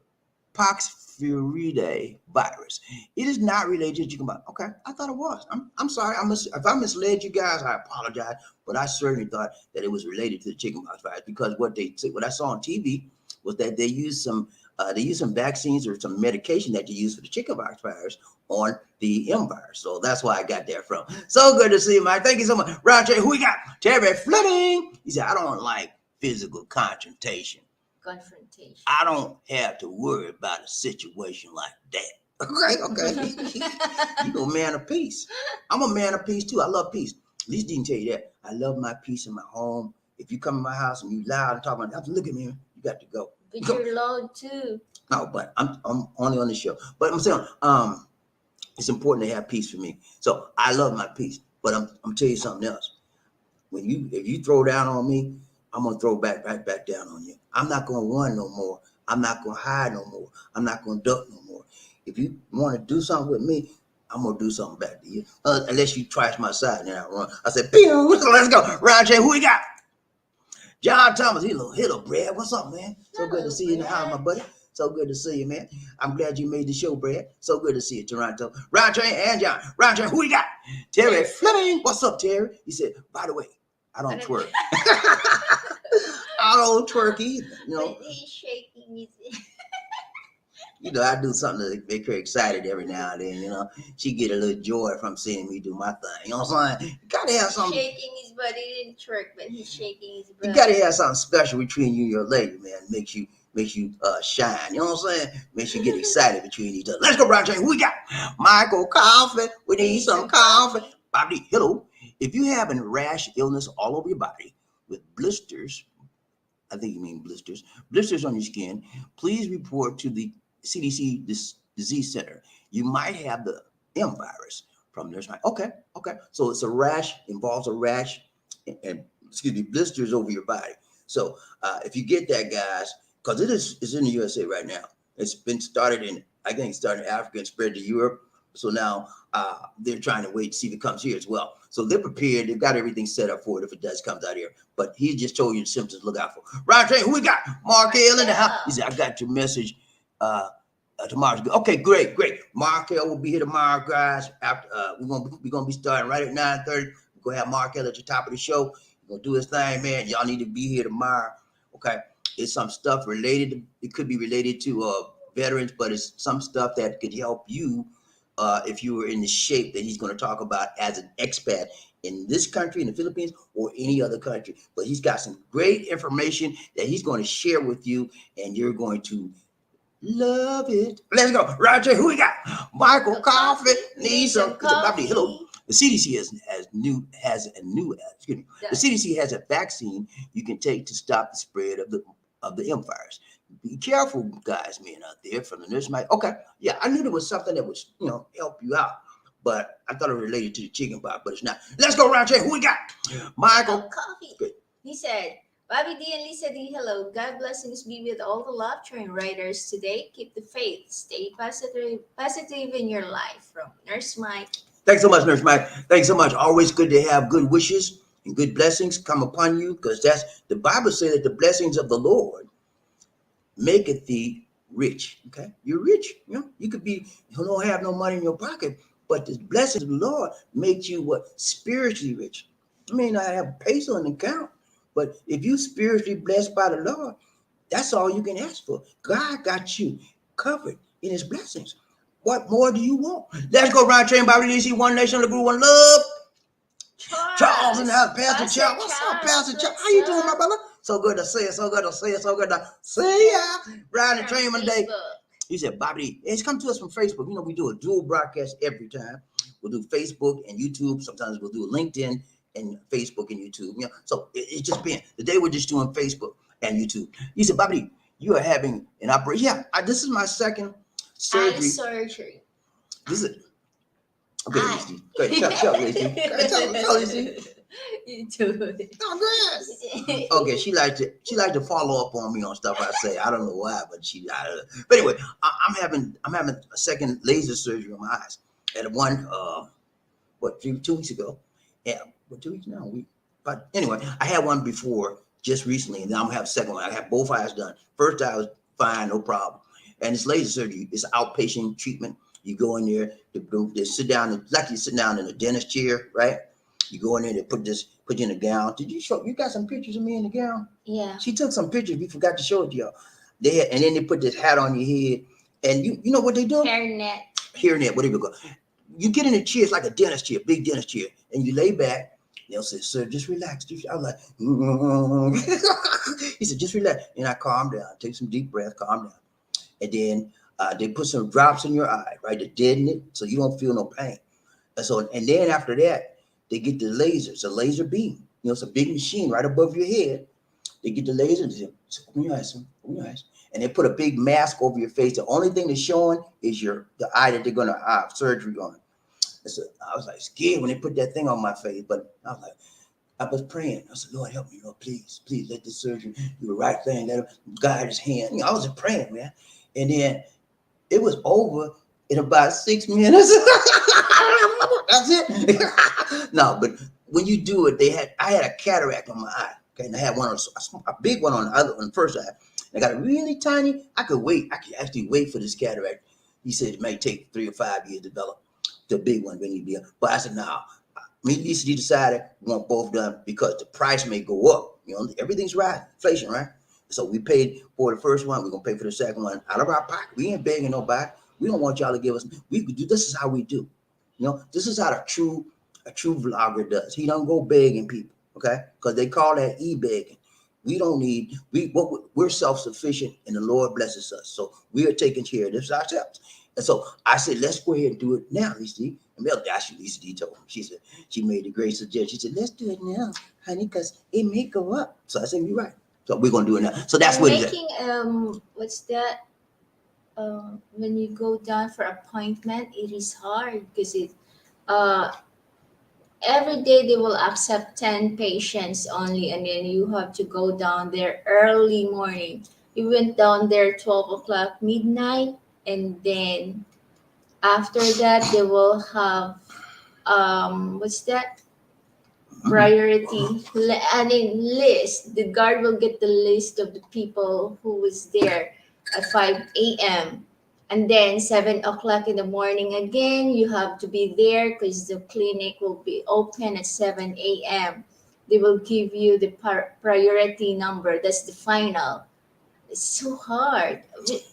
poxviridae virus. It is not related to chickenpox. Okay, I thought it was. I'm sorry. If I misled you guys, I apologize. But I certainly thought that it was related to the chickenpox virus because what I saw on TV was that they used some vaccines or some medication that you use for the chickenpox virus on the M virus. So that's why I got that from. So good to see you, Mike. Thank you so much. Roger, who we got? Terry Fleming. He said, I don't like physical confrontation. I don't have to worry about a situation like that. Okay. You're a man of peace. I'm a man of peace too. I love peace. At least didn't tell you that. I love my peace in my home. If you come in my house and you loud and talk about, look at me, you got to go. But you're loud too. No, but I'm only on the show. But I'm saying, it's important to have peace for me. So I love my peace. But I'm tell you something else. If you throw down on me, I'm gonna throw back down on you. I'm not gonna run no more. I'm not gonna hide no more. I'm not gonna duck no more. If you want to do something with me, I'm gonna do something back to you. Unless you trash my side, and then I run. I said, pew, let's go. Roger, who we got? John Thomas, hello, Brad. What's up, man? So good to see you in the house, my buddy. So good to see you, man. I'm glad you made the show, Brad. So good to see you, Toronto. Roger and John. Roger, who we got? Terry Fleming. What's up, Terry? He said, by the way, I don't twerk. I don't twerk either. But he's shaking his I do something to make her excited every now and then, She get a little joy from seeing me do my thing. You know what I'm saying? You gotta have something. Shaking his butt. He didn't twerk, but he's shaking his butt. You gotta have something special between you and your lady, man. Makes you shine. You know what I'm saying? Makes you get excited between each other. Let's go, Roger. Who we got? Michael Coffee. We need some coffee. BobbieD, hello. If you have a rash, illness all over your body with blisters, I think you mean blisters on your skin, please report to the CDC disease center. You might have the M virus from there. Okay. So it's a rash, involves a rash and blisters over your body. So if you get that, guys, because it's in the USA right now. It's been started in Africa and spread to Europe. So now they're trying to wait to see if it comes here as well. So they're prepared. They've got everything set up for it if it does comes out here. But he just told you the symptoms to look out for. Roger, who we got? Mark L in the house. He said, I got your message. Tomorrow. Okay, great. Mark L will be here tomorrow, guys. After we're gonna be starting right at 9:30. We're gonna have Mark L at the top of the show. He's gonna do his thing, man. Y'all need to be here tomorrow. Okay. It's some stuff it could be related to veterans, but it's some stuff that could help you if you were in the shape that he's going to talk about as an expat in this country, in the Philippines, or any other country. But he's got some great information that he's going to share with you, and you're going to love it. Let's go. Roger, who we got? Michael Coffee. Need some coffee. Hello. The CDC the CDC has a vaccine you can take to stop the spread of the M virus. Be careful, guys, men out there from the nurse mic. Okay, yeah, I knew there was something that was, help you out, but I thought it related to the chicken pot, but it's not. Let's go around check. Who we got? Michael. Oh, coffee. Good. He said, BobbieD and Lisa D, hello. God blessings be with all the love train riders today. Keep the faith. Stay positive in your life. From Nurse Mike. Thanks so much, Nurse Mike. Thanks so much. Always good to have good wishes and good blessings come upon you, because that's the Bible says that the blessings of the Lord maketh thee rich. Okay, you're rich. You could be, you don't have no money in your pocket, but the blessings of the Lord make you what? Spiritually rich. I may not have a peso in the account, but if you spiritually blessed by the Lord, that's all you can ask for. God got you covered in his blessings. What more do you want? Let's go around train by release. One nation, the group, one love. Charles in the house, Pastor Charles. What's up, Pastor Charles? How you doing, my brother? So good to see you. So good to see you. So good to see ya. Riding the train one day. He said, BobbieD, it's come to us from Facebook. We do a dual broadcast every time. We'll do Facebook and YouTube. Sometimes we'll do LinkedIn and Facebook and YouTube. So it's just been today we're just doing Facebook and YouTube. He said, BobbieD, you are having an operation. Yeah, this is my second surgery. Eye surgery. This is okay, Lacey. Go ahead, tell Lacey. You do it. Oh, good. Okay, she like to follow up on me on stuff I say. I don't know why, but but anyway, I'm having a second laser surgery on my eyes. And one 2 weeks ago. Yeah, 2 weeks now. But anyway, I had one before just recently, and now I'm gonna have a second one. I have both eyes done. First eye was fine, no problem. And this laser surgery is outpatient treatment. You go in there, they sit down, like you sit down in a dentist chair, right? You go in there, they put you in a gown. Did you show? You got some pictures of me in the gown? Yeah. She took some pictures. We forgot to show it to y'all. And then they put this hat on your head, and you know what they do? Hairnet, whatever you go. You get in a chair, it's like a dentist chair, big dentist chair, and you lay back. They'll say, "Sir, just relax." I was like, He said, "Just relax," and I calm down, take some deep breath, calm down, and then they put some drops in your eye, right, to deaden it, so you don't feel no pain. And then after that, they get the laser. It's a laser beam. It's a big machine right above your head. They get the laser. They say, open your eyes, and they put a big mask over your face. The only thing that's showing is the eye that they're going to have surgery on. So I was like scared when they put that thing on my face, but I was praying. I said, Lord, help me, Lord, please let this surgeon do the right thing. Let him guide his hand. I was just praying, man. And then it was over in about 6 minutes. That's it. No, but when you do it, I had a cataract on my eye. Okay, and I had a big one on the first eye. I got a really tiny. I could actually wait for this cataract. He said it may take 3 or 5 years to develop the big one. But I said, no. Me and Lisa decided we want both done because the price may go up. Everything's right, inflation, right? So we paid for the first one. We're gonna pay for the second one out of our pocket. We ain't begging nobody. We don't want y'all to give us. We could do. This is how we do. This is how a true vlogger does. He don't go begging people, okay? Because they call that e-begging. We don't need. We're self-sufficient, and the Lord blesses us. So we are taking care of this ourselves. And so I said, let's go ahead and do it now, Lisa D. And Lisa D told me. She said, she made a great suggestion. She said, let's do it now, honey, because it may go up. So I said, you're right. So we're gonna do it now. So that's what it is. What's that? When you go down for appointment, it is hard because every day they will accept 10 patients only, and then you have to go down there early morning. We went down there 12 o'clock midnight, and then after that they will have what's that? Priority list. The guard will get the list of the people who was there at 5 a.m. And then 7 o'clock in the morning again, you have to be there because the clinic will be open at 7 a.m. They will give you the priority number. That's the final. It's so hard.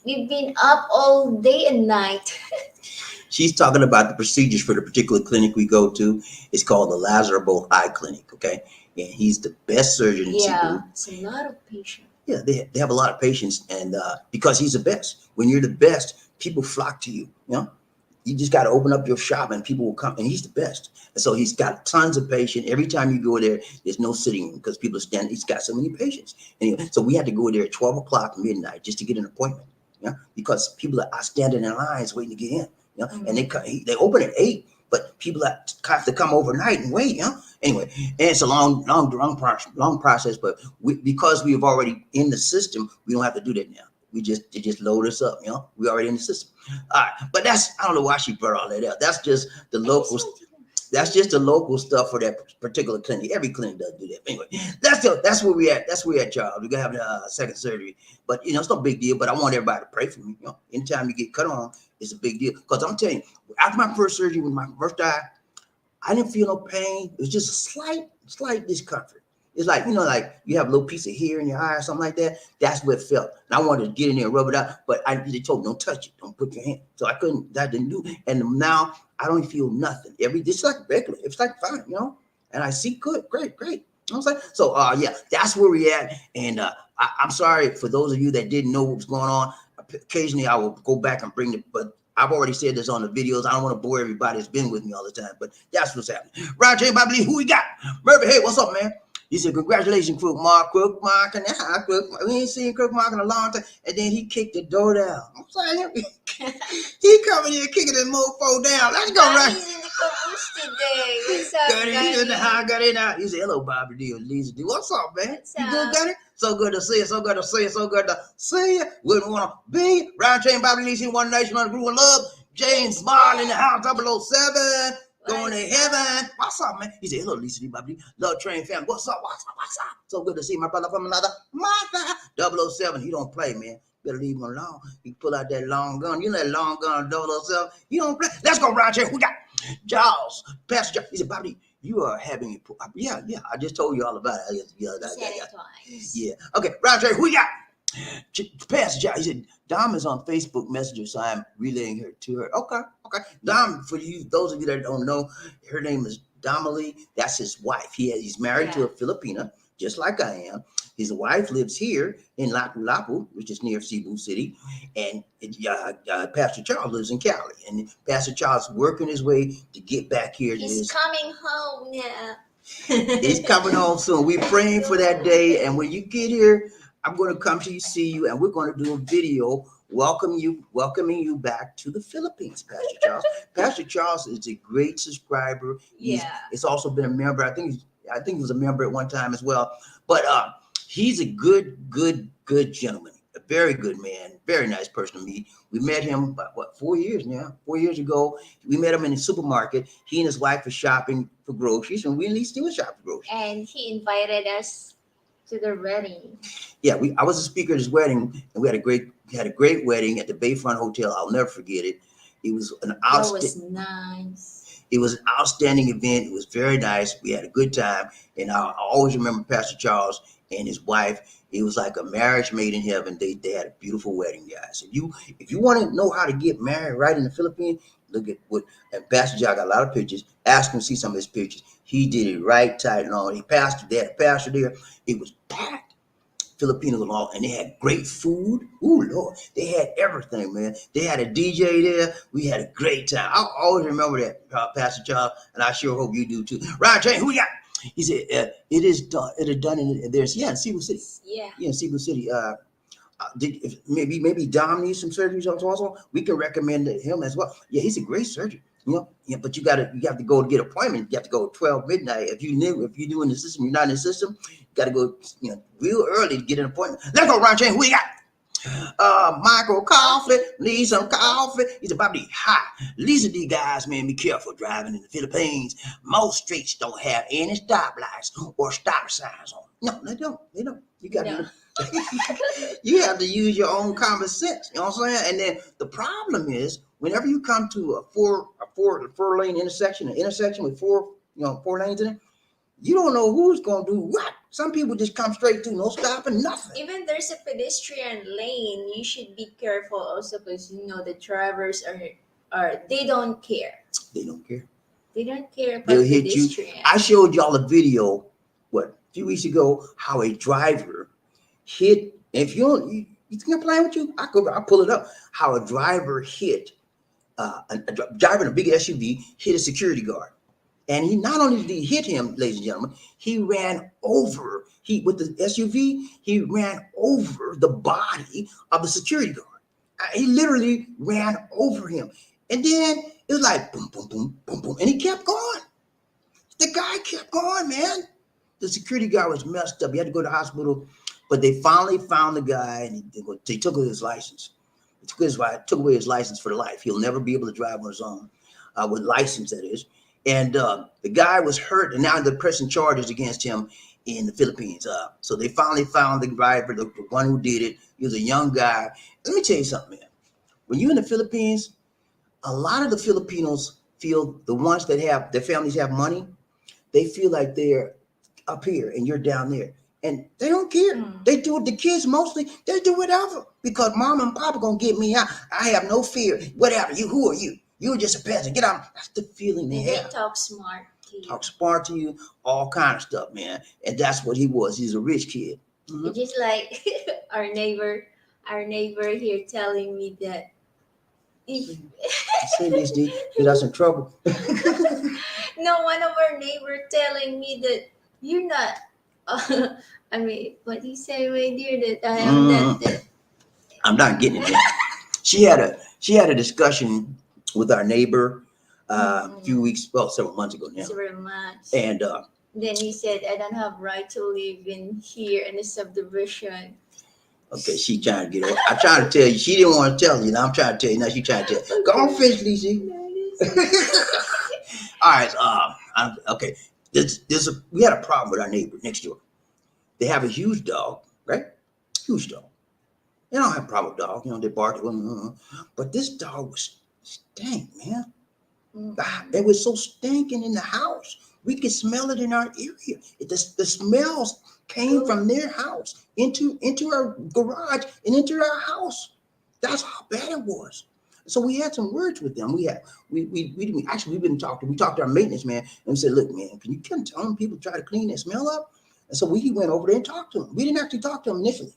We've been up all day and night. She's talking about the procedures for the particular clinic we go to. It's called the Lazarus Eye Clinic, okay? And he's the best surgeon in Cebu. It's a lot of patients. Yeah, they have a lot of patients, and because he's the best. When you're the best, people flock to you. You just got to open up your shop and people will come, and he's the best. And so he's got tons of patience. Every time you go there, there's no sitting room because people are standing. He's got so many patients. Anyway, so we had to go there at 12 o'clock midnight just to get an appointment. Yeah, because people are standing in lines waiting to get in. You know, and they open at 8, but people have to come overnight and wait. You know, anyway, and it's a long process. But because we have already in the system, we don't have to do that now. They just load us up. You know, we already in the system. All right, but I don't know why she brought all that up. That's just the local. That's just the local stuff for that particular clinic. Every clinic does do that. Anyway, that's where we at. That's where we at, Charles. We're gonna have a second surgery, but it's no big deal. But I want everybody to pray for me. Anytime you get cut on, it's a big deal. Because I'm telling you, after my first surgery with my first eye, I didn't feel no pain. It was just a slight discomfort. It's like, like you have a little piece of hair in your eye or something like that. That's what it felt. And I wanted to get in there and rub it out, but they told me, don't touch it. Don't put your hand. So I couldn't, that didn't do. And now I don't feel nothing. It's like regular. It's like fine, and I see good, great. You know what I'm saying? So, yeah, that's where we at. And I'm sorry for those of you that didn't know what was going on. Occasionally I will go back and bring it, but I've already said this on the videos. I don't want to bore everybody that's been with me all the time, but that's what's happening. Roger, BobbieD, who we got? Murphy, hey, what's up, man? He said, congratulations, Crook Mark, and we ain't seen Crook Mark in a long time. And then he kicked the door down. I'm saying, he coming here kicking the mofo down. Let's go, right? He's in the caboose today. What's up, He's in the house, got in out. He said, hello, BobbieD, and Lisa D. What's up, man? What's you up? good, got it? So good to see you, so good to see you, so good to see you. Wouldn't want to be. Round Chain, BobbieD, Lisa, One Nation, Under Groove of Love. James Bond in the house, 007. Going to heaven. What's up, man? He said, hello, Lisa D. BobbieD. Love Train family. What's up? So good to see my brother from another mother. 007. He don't play, man. Better leave him alone. He pull out that long gun. You know that long gun, 007. He don't play. Let's go, Round Chain. We got Charles, Pastor Charles. He said, BobbieD, you are having a... Yeah. I just told you all about it. Yeah. Okay, Round Chain. Who we got? Pastor Charles. He said, Dom is on Facebook Messenger, so I'm relaying her to her. Okay. Dom, for you, those of you that don't know, her name is Domily. That's his wife. He's married to a Filipina, just like I am. His wife lives here in Lapu-Lapu, which is near Cebu City, and Pastor Charles lives in Cali. And Pastor Charles is working his way to get back here. He's coming home now. He's coming home soon. We're praying for that day, and when you get here, I'm going to come to you, see you, and we're going to do a video welcoming you back to the Philippines, Pastor Charles. Pastor Charles is a great subscriber. He's also been a member. I think he was a member at one time as well. But he's a good gentleman, a very good man, very nice person to meet. We met him about 4 years now. 4 years ago, we met him in the supermarket. He and his wife were shopping for groceries, and we still shop for groceries. And he invited us to the wedding. Yeah, I was a speaker at his wedding, and we had a great wedding at the Bayfront Hotel. I'll never forget it. It was an nice. It was an outstanding event. It was very nice. We had a good time, and I always remember Pastor Charles and his wife. It was like a marriage made in heaven. They had a beautiful wedding, guys. If you want to know how to get married right in the Philippines, look at and Pastor Charles got a lot of pictures. Ask him to see some of his pictures. He did it right tight and all. They had a pastor there. It was packed. Filipinos and all, and they had great food. Ooh, Lord, they had everything, man. They had a DJ there. We had a great time. I always remember that, Pastor Charles, and I sure hope you do too. Ryan Jane, who we got? He said, it is done. It is done in Cebu City. Yeah, in Cebu City. Maybe Dom needs some surgeries also. We can recommend him as well. Yeah, he's a great surgeon. But you have to go to get an appointment. You have to go at 12 midnight. If you're new in the system, you're not in the system, you got to go, real early to get an appointment. Let's go, Ron Chain. Who we got? Michael Coffee, need some coffee. He's about to be hot. Lisa D guys, man, be careful driving in the Philippines. most streets don't have any stoplights or stop signs on. No, they don't. They don't. You got to. You have to use your own common sense. You know what I'm saying? And then the problem is, whenever you come to a four lane intersection, an intersection with four lanes in it, you don't know who's going to do what. Some people just come straight through, no stopping, nothing. Even there's a pedestrian lane, you should be careful also, because the drivers are they don't care. They don't care. They don't care about They'll hit you. I showed y'all a video a few weeks ago how a driver hit. If you think I'm playing with you, I'll pull it up. How a driver hit driving a big SUV, hit a security guard. And he not only did he hit him, ladies and gentlemen, he ran over, with the SUV, he ran over the body of the security guard. He literally ran over him. And then it was like boom, boom, boom, boom, boom. And he kept going. The guy kept going, man. The security guard was messed up. He had to go to the hospital, but they finally found the guy, and they took away his license. Took away his license for life. He'll never be able to drive on his own, with license, that is. And the guy was hurt, and now they're pressing charges against him in the Philippines. So they finally found the driver, the one who did it. He was a young guy. Let me tell you something, man. When you're in the Philippines, a lot of the Filipinos feel, the ones that have their families have money, they feel like they're up here and you're down there. And they don't care. They do it. The kids mostly, they do whatever because mom and papa gonna get me out. I have no fear. Whatever. Who are you? You're just a peasant. Get out. That's the feeling they have. They talk smart to you. Talk smart to you, all kind of stuff, man. And that's what he was. He's a rich kid. It's just like our neighbor here telling me that if See this, D, get us in trouble. no, one of our neighbor telling me that you're not. I mean, what he say, my dear, that I am that. I'm not getting it. She had a discussion with our neighbor a few several months ago now. Several months. And then he said, I don't have right to live in here in the subdivision. okay, she trying to get it. I'm trying to tell you. She didn't want to tell you. Now I'm trying to tell you. Now she trying to tell you. Go on, finish, Lizzie. All right. Okay. We had a problem with our neighbor next door. They have a huge dog, right? Huge dog. They don't have a problem with dogs. They bark. But this dog was stank, man. It was so stinking in the house. We could smell it in our area. The smells came from their house into our garage and into our house. That's how bad it was. So we had some words with them. We talked to our maintenance man and we said, look, man, can you tell them people try to clean that smell up? And so we went over there and talked to him. We didn't actually talk to him initially.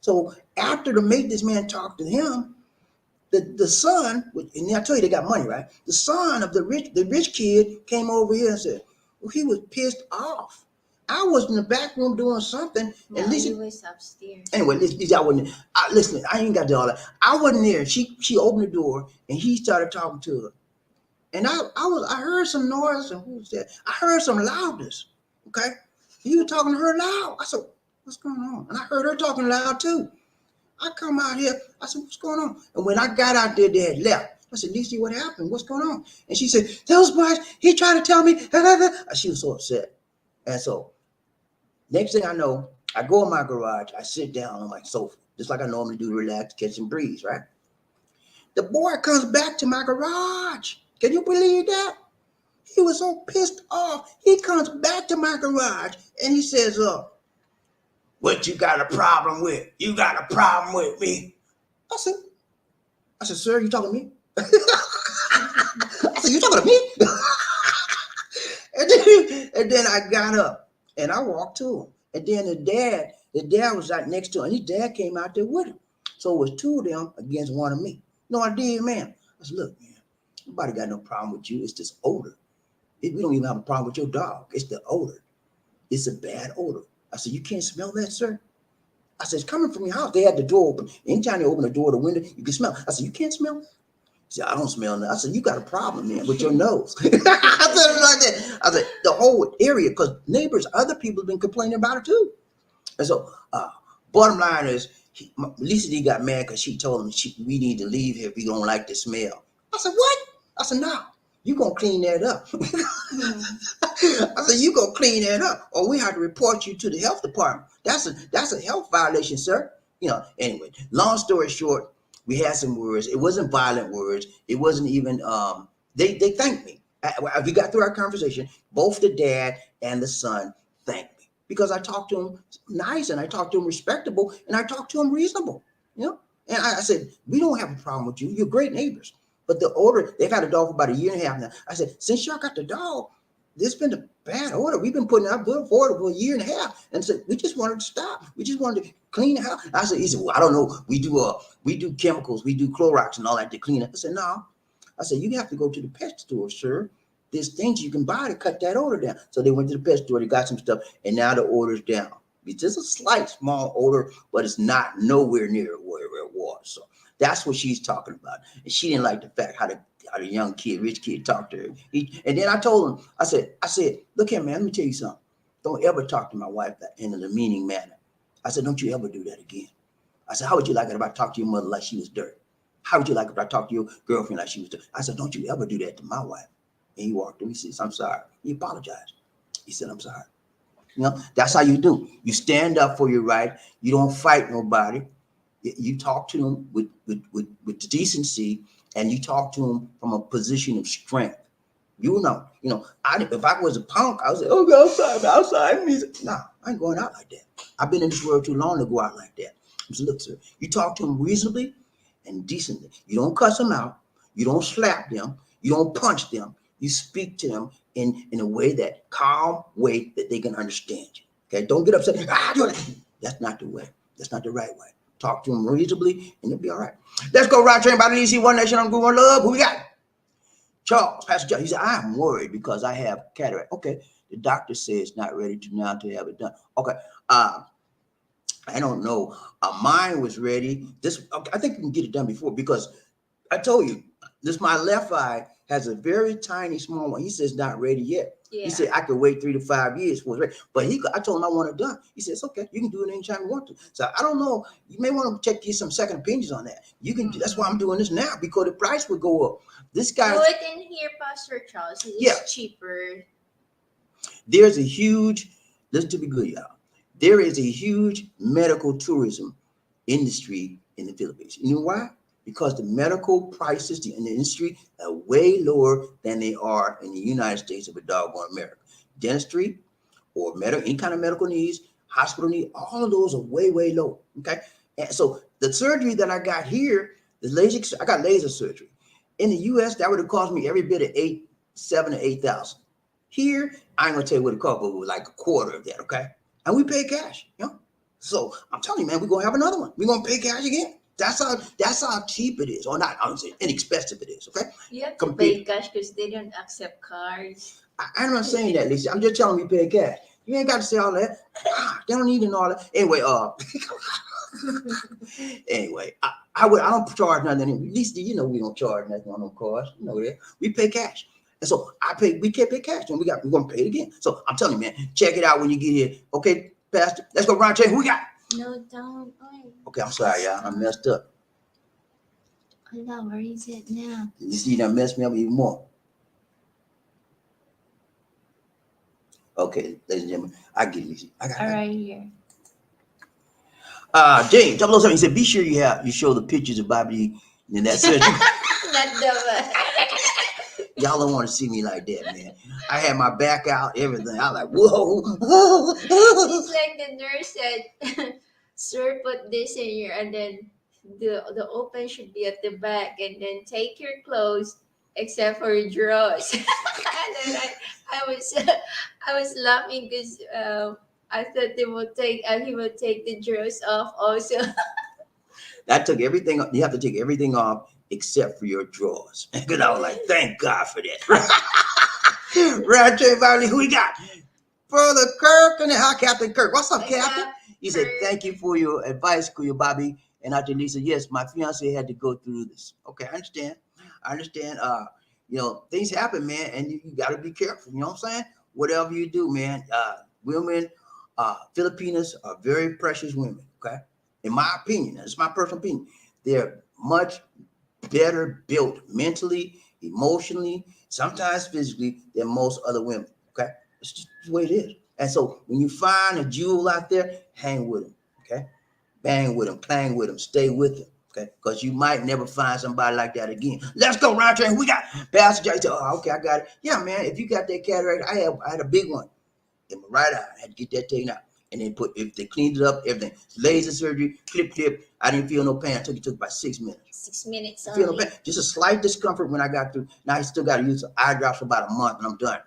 So after the maintenance man talked to him, the son, and I tell you they got money, right? The son of the rich kid came over here and said, well, he was pissed off. I was in the back room doing something. No, and he was upstairs. Anyway, I wasn't. Listen, I ain't got to do all that. I wasn't there. She opened the door and he started talking to her. And I heard some noise. And who was that? I heard some loudness. Okay, he was talking to her loud. I said, what's going on? And I heard her talking loud too. I come out here. I said, what's going on? And when I got out there, they had left. I said, Lisa, what happened? What's going on? And she said, those boys, he tried to tell me. She was so upset. And so next thing I know, I go in my garage. I sit down on my sofa, just like I normally do to relax, catch some breeze, right? The boy comes back to my garage. Can you believe that? He was so pissed off. He comes back to my garage and he says, what you got a problem with? You got a problem with me? I said, sir, you talking to me? I said, you talking to me? and then I got up and I walked to him. And then the dad was right next to him. And his dad came out there with him. So it was two of them against one of me. No, I did, man. I said, look, man, nobody got no problem with you. It's this odor. We don't even have a problem with your dog. It's the odor. It's a bad odor. I said, you can't smell that, sir? I said, it's coming from your house. They had the door open. Anytime they open the door or the window, you can smell. I said, you can't smell it? He said, I don't smell nothing. I said, you got a problem, man, with your nose. I said it like that. I said, the whole area, because neighbors, other people have been complaining about it too. And so, bottom line is, Lisa D got mad because she told him we need to leave here if we don't like the smell. I said, what? I said, no, you going to clean that up. I said, you going to clean that up or we have to report you to the health department. That's a health violation, sir. Anyway, long story short, we had some words. It wasn't violent words. It wasn't even, they thanked me. As we got through our conversation, both the dad and the son thanked me because I talked to him nice and I talked to him respectable and I talked to him reasonable, And I said, we don't have a problem with you. You're great neighbors. But the odor, they've had a dog for about a year and a half now. I said, since y'all got the dog, there's been a bad odor. We've been putting up good for it for a year and a half. And so we just wanted to stop. We just wanted to clean the house. He said, well, I don't know. We do chemicals. We do Clorox and all that to clean it. I said, no. I said, you have to go to the pet store, sir. There's things you can buy to cut that odor down. So they went to the pet store, they got some stuff, and now the odor's down. It's just a slight, small odor, but it's not nowhere near where it was. So that's what she's talking about. And she didn't like the fact how the young kid, rich kid, talked to her. And then I told him, I said, look here, man, let me tell you something. Don't ever talk to my wife in a demeaning manner. I said, don't you ever do that again. I said, how would you like it if I talked to your mother like she was dirt? How would you like it if I talked to your girlfriend like she was dirt? I said, don't you ever do that to my wife. And he walked in, he says, I'm sorry. He apologized. He said, I'm sorry. You know, that's how you do. You stand up for your right. You don't fight nobody. You talk to them with decency, and you talk to them from a position of strength. You know, if I was a punk, I would say, oh, God, I'm sorry. No, I ain't going out like that. I've been in this world too long to go out like that. So look, sir, you talk to them reasonably and decently. You don't cuss them out. You don't slap them. You don't punch them. You speak to them in a way that calm way that they can understand you. Okay, don't get upset. That's not the way. That's not the right way. Talk to them reasonably, and it'll be all right. Let's go ride train by the DC, one nation, on one love. Who we got? Charles, Pastor Charles. He said, I'm worried because I have cataract. Okay, the doctor says not ready to now to have it done. Okay, I don't know. Mine was ready. I think we can get it done before, because I told you this. My left eye has a very tiny, small one. He says not ready yet. Yeah. He said I could wait 3 to 5 years for it ready. But I told him I want it done. He says okay, you can do it anytime you want to. So I don't know. You may want to get some second opinions on that. You can. That's why I'm doing this now, because the price would go up. This guy. Do it in here, Pastor Charles. It's cheaper. There's a huge. Listen to me good, y'all. There is a huge medical tourism industry in the Philippines. You know why? Because the medical prices in the industry are way lower than they are in the United States of a doggone America. Dentistry or any kind of medical needs, hospital needs, all of those are way, way low. Okay. And so the surgery that I got here, I got laser surgery. In the US, that would have cost me every bit of $7,000 to $8,000. Here, I ain't gonna tell you what it cost, but it was like a quarter of that, okay? And we pay cash, you know. So I'm telling you, man, we're gonna have another one. We're gonna pay cash again. That's how cheap it is, or not. I'm saying inexpensive it is. Okay. You have to pay cash because they don't accept cards. I'm not saying that, Lisa. I'm just telling you, pay cash. You ain't got to say all that. They don't need to know all that. Anyway, I don't charge nothing. At least we don't charge nothing on them cards. You know that. We pay cash. And so we can't pay cash, and we're gonna pay it again. So I'm telling you, man, check it out when you get here. Okay, Pastor, let's go round check. Who we got? No, don't. Okay, I'm sorry, y'all. I messed up. Allah, where is it now? You see, that messed me up even more. Okay, ladies and gentlemen, I get it. I got it. All right, here. James 007, he said, be sure you show the pictures of BobbieD in that surgery. Not the Y'all don't want to see me like that, man. I had my back out, everything. I was like, whoa. It's like the nurse said, sir, put this in here, and then the open should be at the back, and then take your clothes except for your drawers. And then I was laughing because I thought he would take the drawers off also. That took everything. You have to take everything off except for your drawers. Because I was like, thank God for that. Right, everybody, who we got? Brother Kirk and hi, Captain Kirk. What's up, Captain? He said, thank you for your advice, Kuya Bobbie. And Auntie Lisa, yes, my fiance had to go through this. Okay, I understand. Things happen, man, and you got to be careful. You know what I'm saying? Whatever you do, man, women, Filipinas are very precious women, okay? In my opinion, that's my personal opinion. They're much better built mentally, emotionally, sometimes physically than most other women, okay? It's just the way it is. And so when you find a jewel out there, hang with them, okay? Bang with them, clang with them, stay with them, okay? Because you might never find somebody like that again. Let's go, round train. We got Pastor Jay. Okay, I got it. Yeah, man, if you got that cataract, I had a big one in my right eye. I had to get that taken out. And then if they cleaned it up, everything. Laser surgery, clip. I didn't feel no pain. It took about 6 minutes. 6 minutes I feel no pain. Just a slight discomfort when I got through. Now I still got to use eye drops for about a month and I'm done.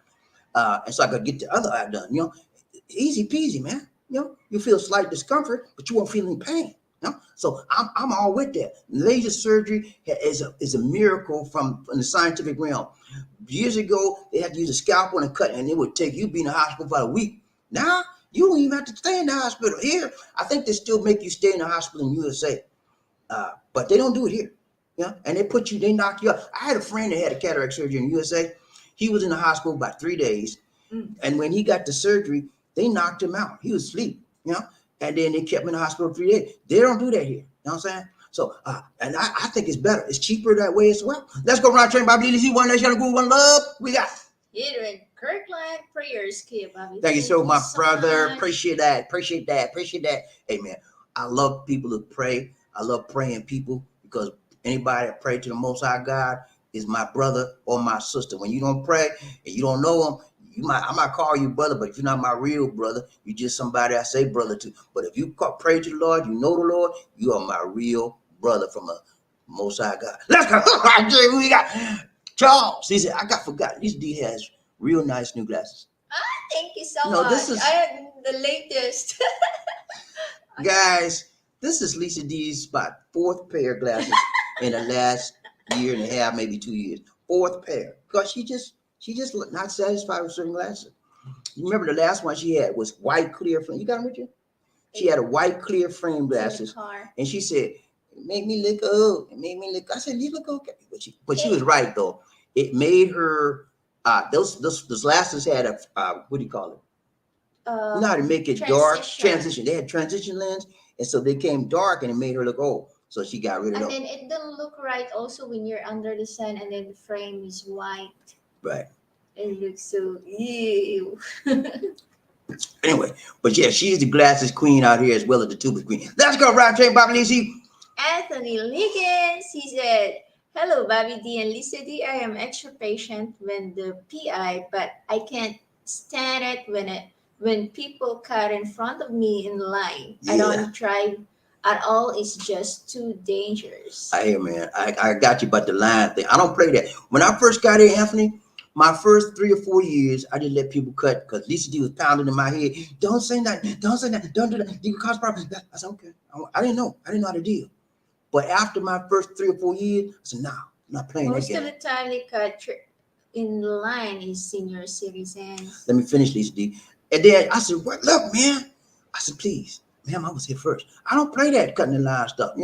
And so I got to get the other eye done. Easy peasy, man. You feel slight discomfort, but you won't feel any pain. No? So I'm all with that. Laser surgery is a miracle from the scientific realm. Years ago, they had to use a scalpel and cut, and it would take you be in the hospital for a week. Now you don't even have to stay in the hospital. Here, I think they still make you stay in the hospital in USA, but they don't do it here. Yeah, and they knock you out. I had a friend that had a cataract surgery in USA. He was in the hospital about 3 days, and when he got the surgery, they knocked him out. He was asleep, and then they kept him in the hospital 3 days. They don't do that here. You know what I'm saying? So, and I think it's better. It's cheaper that way as well. Let's go around train BobbieD. See one nation, one love. We got. You're doing Kirkland prayers, kid, Bobby. Thank you so much, so brother. much. Appreciate that. Appreciate that. Appreciate that. Hey, man, I love people who pray. I love praying people because anybody that pray to the Most High God is my brother or my sister. When you don't pray and you don't know them, I might call you brother, but you're not my real brother. You're just somebody I say brother to. But if you pray to the Lord, you know the Lord, you are my real brother from a Most High God. Let's go. Who we got? Charles. He said, I forgot. This D has real nice new glasses. Thank you so No, much. this is- I have the latest. Guys, this is Lisa D's about fourth pair of glasses in the last year and a half, maybe 2 years. Fourth pair. Because she just not satisfied with certain glasses. You remember the last one she had was white clear frame. You got them with you? She had a white clear frame glasses. And she said, it made me look old. It made me look. I said, you look okay. But she was right though. It made her those glasses had a what do you call it? You know how to make it dark? Transition. They had transition lens, and so they came dark and it made her look old. So she got rid of And those. then it doesn't look right also when you're under the sun and then the frame is white. Right. It looks so ew. Anyway, but yeah, she's the glasses queen out here as well as the tubers queen. Let's go, Round Train BobbieD. Anthony Liggins, he said, hello, BobbieD and Lisa D. I am extra patient when the PI, but I can't stand it when people cut in front of me in line. I don't drive at all. It's just too dangerous. I hear, man. I got you about the line thing. I don't play that. When I first got here, Anthony, my first 3 or 4 years, I didn't let people cut because Lisa D was pounding in my head. Don't say that. Don't say that. Don't do that. You can cause problems. I said, okay. I didn't know. I didn't know how to deal. But after my first 3 or 4 years, I said, nah, I'm not playing Most that game. of the time they cut in line is senior citizens. Let me finish, Lisa D. And then I said, what? Look, man. I said, please, ma'am, I was here first. I don't play that cutting the line stuff,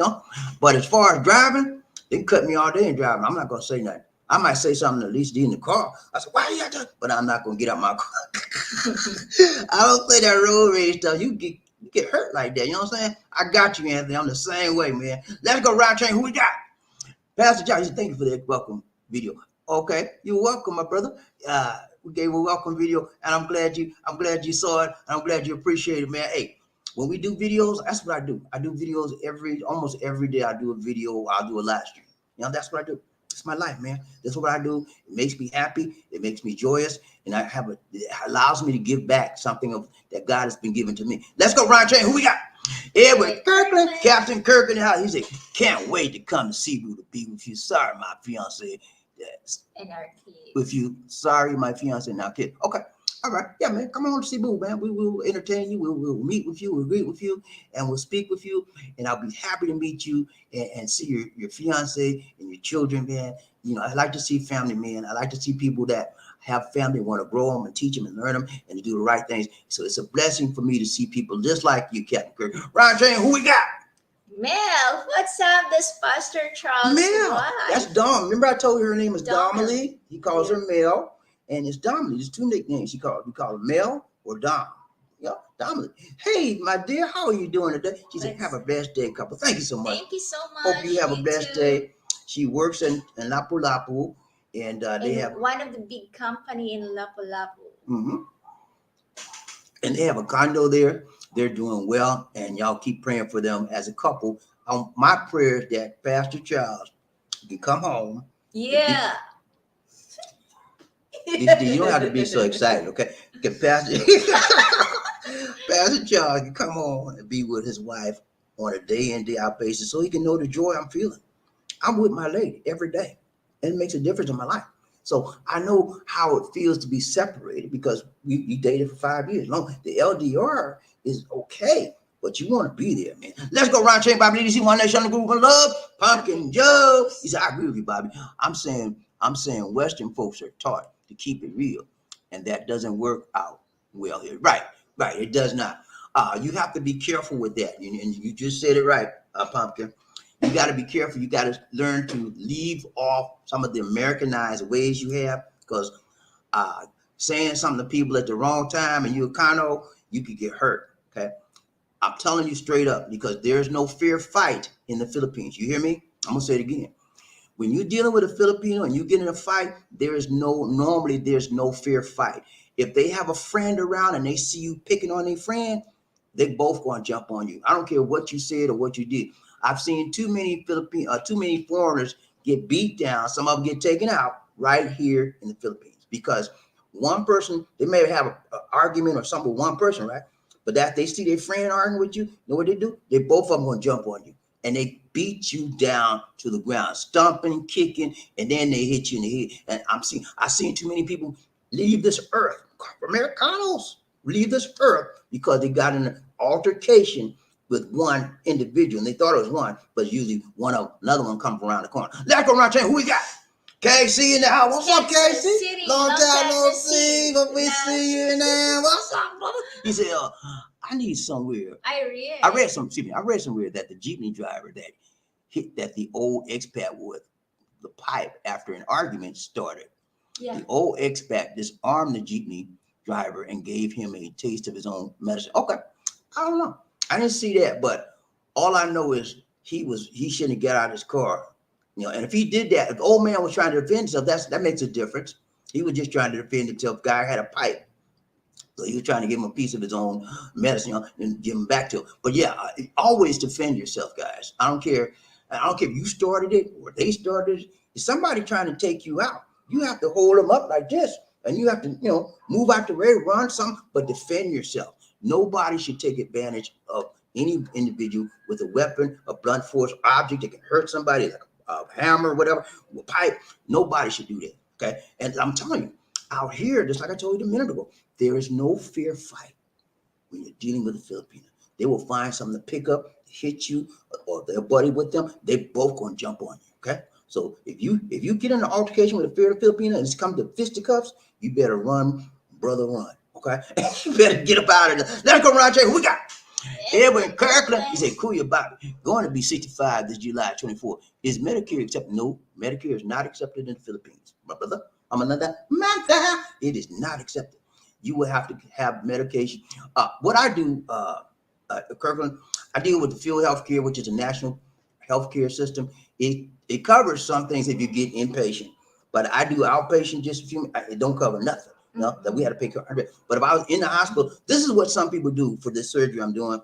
But as far as driving, they can cut me all day in driving. I'm not going to say nothing. I might say something to Lisa D in the car. I said, why you got to? But I'm not going to get out my car. I don't play that road rage stuff. You get hurt like that. You know what I'm saying? I got you, Anthony. I'm the same way, man. Let's go, Round Train. Who we got? Pastor John, thank you for that welcome video. Okay, you're welcome, my brother. We gave a welcome video, and I'm glad you saw it. And I'm glad you appreciate it, man. Hey, when we do videos, that's what I do. I do videos almost every day. I do a video. I'll do a live stream. That's what I do. It's my life, man. That's what I do. It makes me happy. It makes me joyous, and it allows me to give back something that God has been given to me. Let's go, Ryan Train. Who we got? Edward Kirkland, Captain Kirk in the house. He said, "Can't wait to come to Cebu to be with you." Sorry, my fiance. Yes. And our kids. With you. Sorry, my fiance and our kid. Okay. All right. Yeah, man. Come on to Cebu, man. We will entertain you. We'll meet with you. We'll greet with you. And we'll speak with you. And I'll be happy to meet you and see your fiance and your children, man. I like to see family, man. I like to see people that have family, want to grow them and teach them and learn them and to do the right things. So it's a blessing for me to see people just like you, Captain Kirk. Ryan Jane, who we got? Mel, what's up? This Pastor Charles. Mel. Wife. That's Dom. Remember I told you her name is Dom. Domalee? He calls her Mel. And it's Domalee. There's 2 nicknames we call her Mel or Dom. Yeah, Domalee. Hey, my dear, how are you doing today? She said, have a blessed day, couple. Thank you so much. Thank you so much. Hope you have a blessed day. She works in Lapu-Lapu. And they have one of the big company in Lapu-Lapu. Mm-hmm. And they have a condo there. They're doing well, and y'all keep praying for them as a couple. My prayer is that Pastor Charles can come home. Yeah. You don't have to be so excited, okay? Pastor Charles can come home and be with his wife on a day in, day out basis so he can know the joy I'm feeling. I'm with my lady every day, and it makes a difference in my life. So I know how it feels to be separated because we dated for 5 years. Long the LDR is okay, but you want to be there, man. Let's go round chain, Bobby. Did you see one nation on the group of love? Pumpkin Joe. He said, I agree with you, Bobby. I'm saying Western folks are taught to keep it real, and that doesn't work out well here. Right, it does not. You have to be careful with that, and you just said it right, Pumpkin. You got to be careful. You got to learn to leave off some of the Americanized ways you have, because saying something to people at the wrong time and you could get hurt. Okay, I'm telling you straight up, because there's no fair fight in the Philippines. You hear me? I'm gonna say it again. When you're dealing with a Filipino and you get in a fight, there's no fair fight. If they have a friend around and they see you picking on their friend, they both gonna jump on you. I don't care what you said or what you did. I've seen too many foreigners get beat down. Some of them get taken out right here in the Philippines, because one person, they may have an argument or something with one person, right? But that they see their friend arguing with you, you know what they do? They both of them gonna jump on you and they beat you down to the ground, stomping, kicking, and then they hit you in the head. And I've seen too many people leave this earth, Americanos leave this earth, because they got in an altercation with one individual, and they thought it was one, but usually another one comes around the corner. Let's go around, who we got? KC in the house. What's up, KC? Long time no see, but we see you now. What's up, brother? He said, I need somewhere. I read somewhere that the Jeepney driver that hit the old expat with the pipe after an argument started. Yeah. The old expat disarmed the Jeepney driver and gave him a taste of his own medicine. Okay, I don't know. I didn't see that, but all I know is he shouldn't get out of his car. And if he did that, if the old man was trying to defend himself, that makes a difference. He was just trying to defend himself. Guy had a pipe, so he was trying to give him a piece of his own medicine, and give him back to him. But yeah, always defend yourself, guys. I don't care if you started it or they started it. If somebody trying to take you out, you have to hold them up like this, and you have to, move out the way, run something, but defend yourself. Nobody should take advantage of any individual with a weapon, a blunt force object that can hurt somebody, like a hammer, whatever, a pipe. Nobody should do that. Okay. And I'm telling you, out here, just like I told you a minute ago, there is no fair fight when you're dealing with a Filipino. They will find something to pick up, hit you, or their buddy with them. They both gonna jump on you. Okay. So if you get in an altercation with a Filipino and it's come to fisticuffs, you better run, brother, run. Okay. You better get up out of there. Let's go around here. Who we got? Edwin Kirkland, he said, cool, your Bobby. Going to be 65 this July 24. Is Medicare accepted? No, Medicare is not accepted in the Philippines. My brother, I'm another mother. It is not accepted. You will have to have medication. What I do, Kirkland, I deal with the field healthcare, which is a national healthcare system. It covers some things if you get inpatient, but I do outpatient just a few. It don't cover nothing. No, that we had to pay. But if I was in the hospital, this is what some people do for this surgery I'm doing.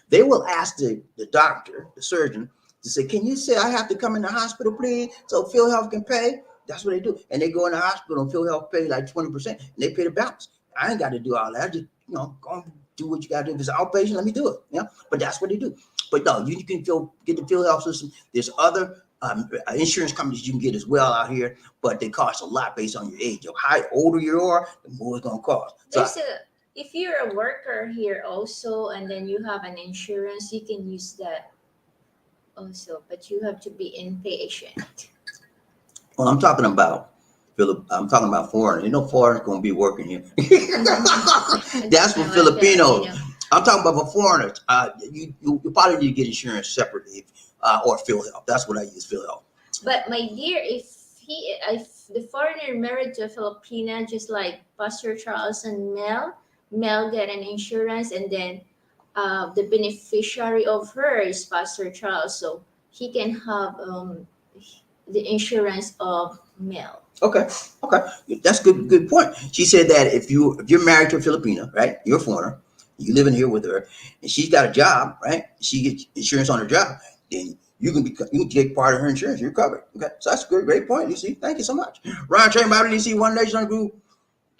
They will ask the doctor, the surgeon, to say, can you say I have to come in the hospital, please, so Phil Health can pay? That's what they do. And they go in the hospital and Phil Health pay like 20%, and they pay the balance. I ain't got to do all that. I just, go and do what you got to do. If it's outpatient, let me do it. But that's what they do. But no, you can get the Phil Health system. There's other insurance companies you can get as well out here, but they cost a lot based on your age. The older you are, the more it's gonna cost. So if you're a worker here also, and then you have an insurance, you can use that also, but you have to be inpatient. Well, I'm talking about Philip. I'm talking about foreigners. Foreigners gonna be working here. That's for Filipinos. I'm talking about for foreigners. You probably need to get insurance separately. Or Phil Health. That's what I use, Phil Health. But my dear, if the foreigner married to a Filipina, just like Pastor Charles and Mel get an insurance, and then the beneficiary of her is Pastor Charles, so he can have the insurance of Mel. Okay, that's good point. She said that if you're married to a Filipina, right? You're a foreigner. You living here with her, and she's got a job, right? She gets insurance on her job. Then you can take part of her insurance. You're covered. Okay, so that's a great point, Lucy. Thank you so much. Ron Train, Bobby, Lucy, One Nation on Group.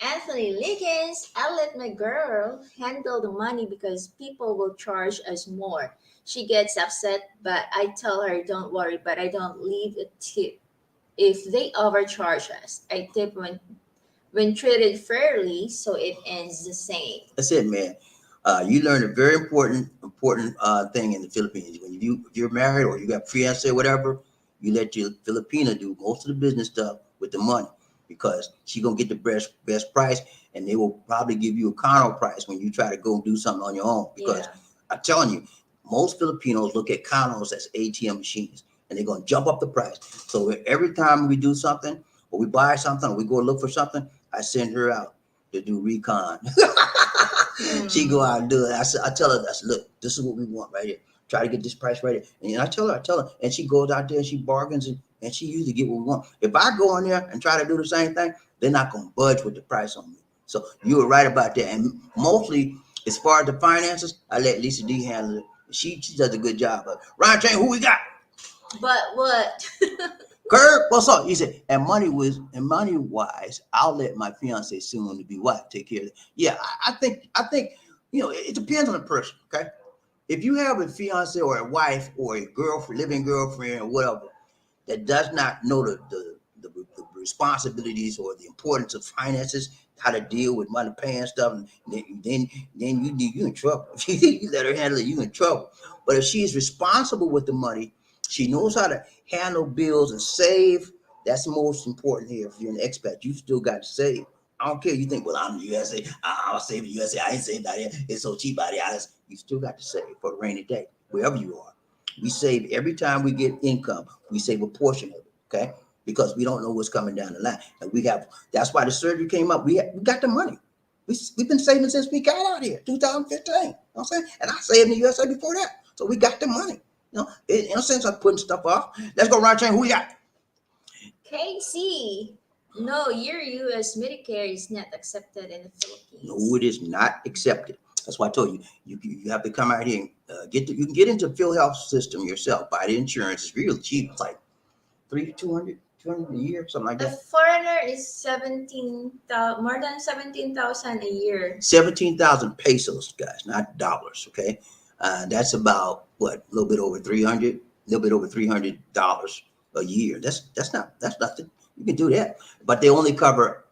Anthony Liggins, I let my girl handle the money because people will charge us more. She gets upset, but I tell her, don't worry, but I don't leave a tip. If they overcharge us, I tip when treated fairly, so it ends the same. That's it, man. You learned a very important important thing in the Philippines. When if you're married or you got fiance or whatever, you let your Filipina do most of the business stuff with the money because she gonna get the best price, and they will probably give you a condo price when you try to go do something on your own. Because Yeah. I'm telling you, most Filipinos look at condos as ATM machines, and they're gonna jump up the price. So every time we do something or we buy something or we go look for something, I send her out to do recon. She go out and do it. I tell her, look, this is what we want right here. Try to get this price right here. And I tell her, and she goes out there and she bargains and she usually get what we want. If I go in there and try to do the same thing, they're not gonna budge with the price on me. So you were right about that. And mostly, as far as the finances, I let Lisa D handle it. She does a good job of it. Ryan Jane, who we got? But what? Kurt, what's up? He said, and money wise, I'll let my fiance soon to be wife take care of it. Yeah, I think, it depends on the person. Okay. If you have a fiance or a wife or a girlfriend, living girlfriend or whatever, that does not know the responsibilities or the importance of finances, how to deal with money, paying stuff, and then you in trouble. If you let her handle it, you in trouble. But if she is responsible with the money, she knows how to handle bills and save. That's the most important here. If you're an expat, you still got to save. I don't care. You think, well, I'm in the USA. I'll save in the USA. I ain't saving out here. It's so cheap out here. You still got to save for a rainy day, wherever you are. We save every time we get income. We save a portion of it, okay? Because we don't know what's coming down the line. And that's why the surgery came up. We got the money. We've been saving since we got out here, 2015. You know what I'm saying? And I saved in the USA before that. So we got the money. In a sense, I'm putting stuff off. Let's go, Ryan. Who we got? KC. No, your US Medicare is not accepted in the Philippines. No, it is not accepted. That's why I told you, you have to come out here and you can get into the PhilHealth system yourself, buy the insurance. It's really cheap. It's like $200 a year, something like A that. foreigner is more than 17,000 a year. 17,000 pesos, guys, not dollars. Okay, that's about what, a little bit over $300 a year. That's nothing. You can do that, but they only cover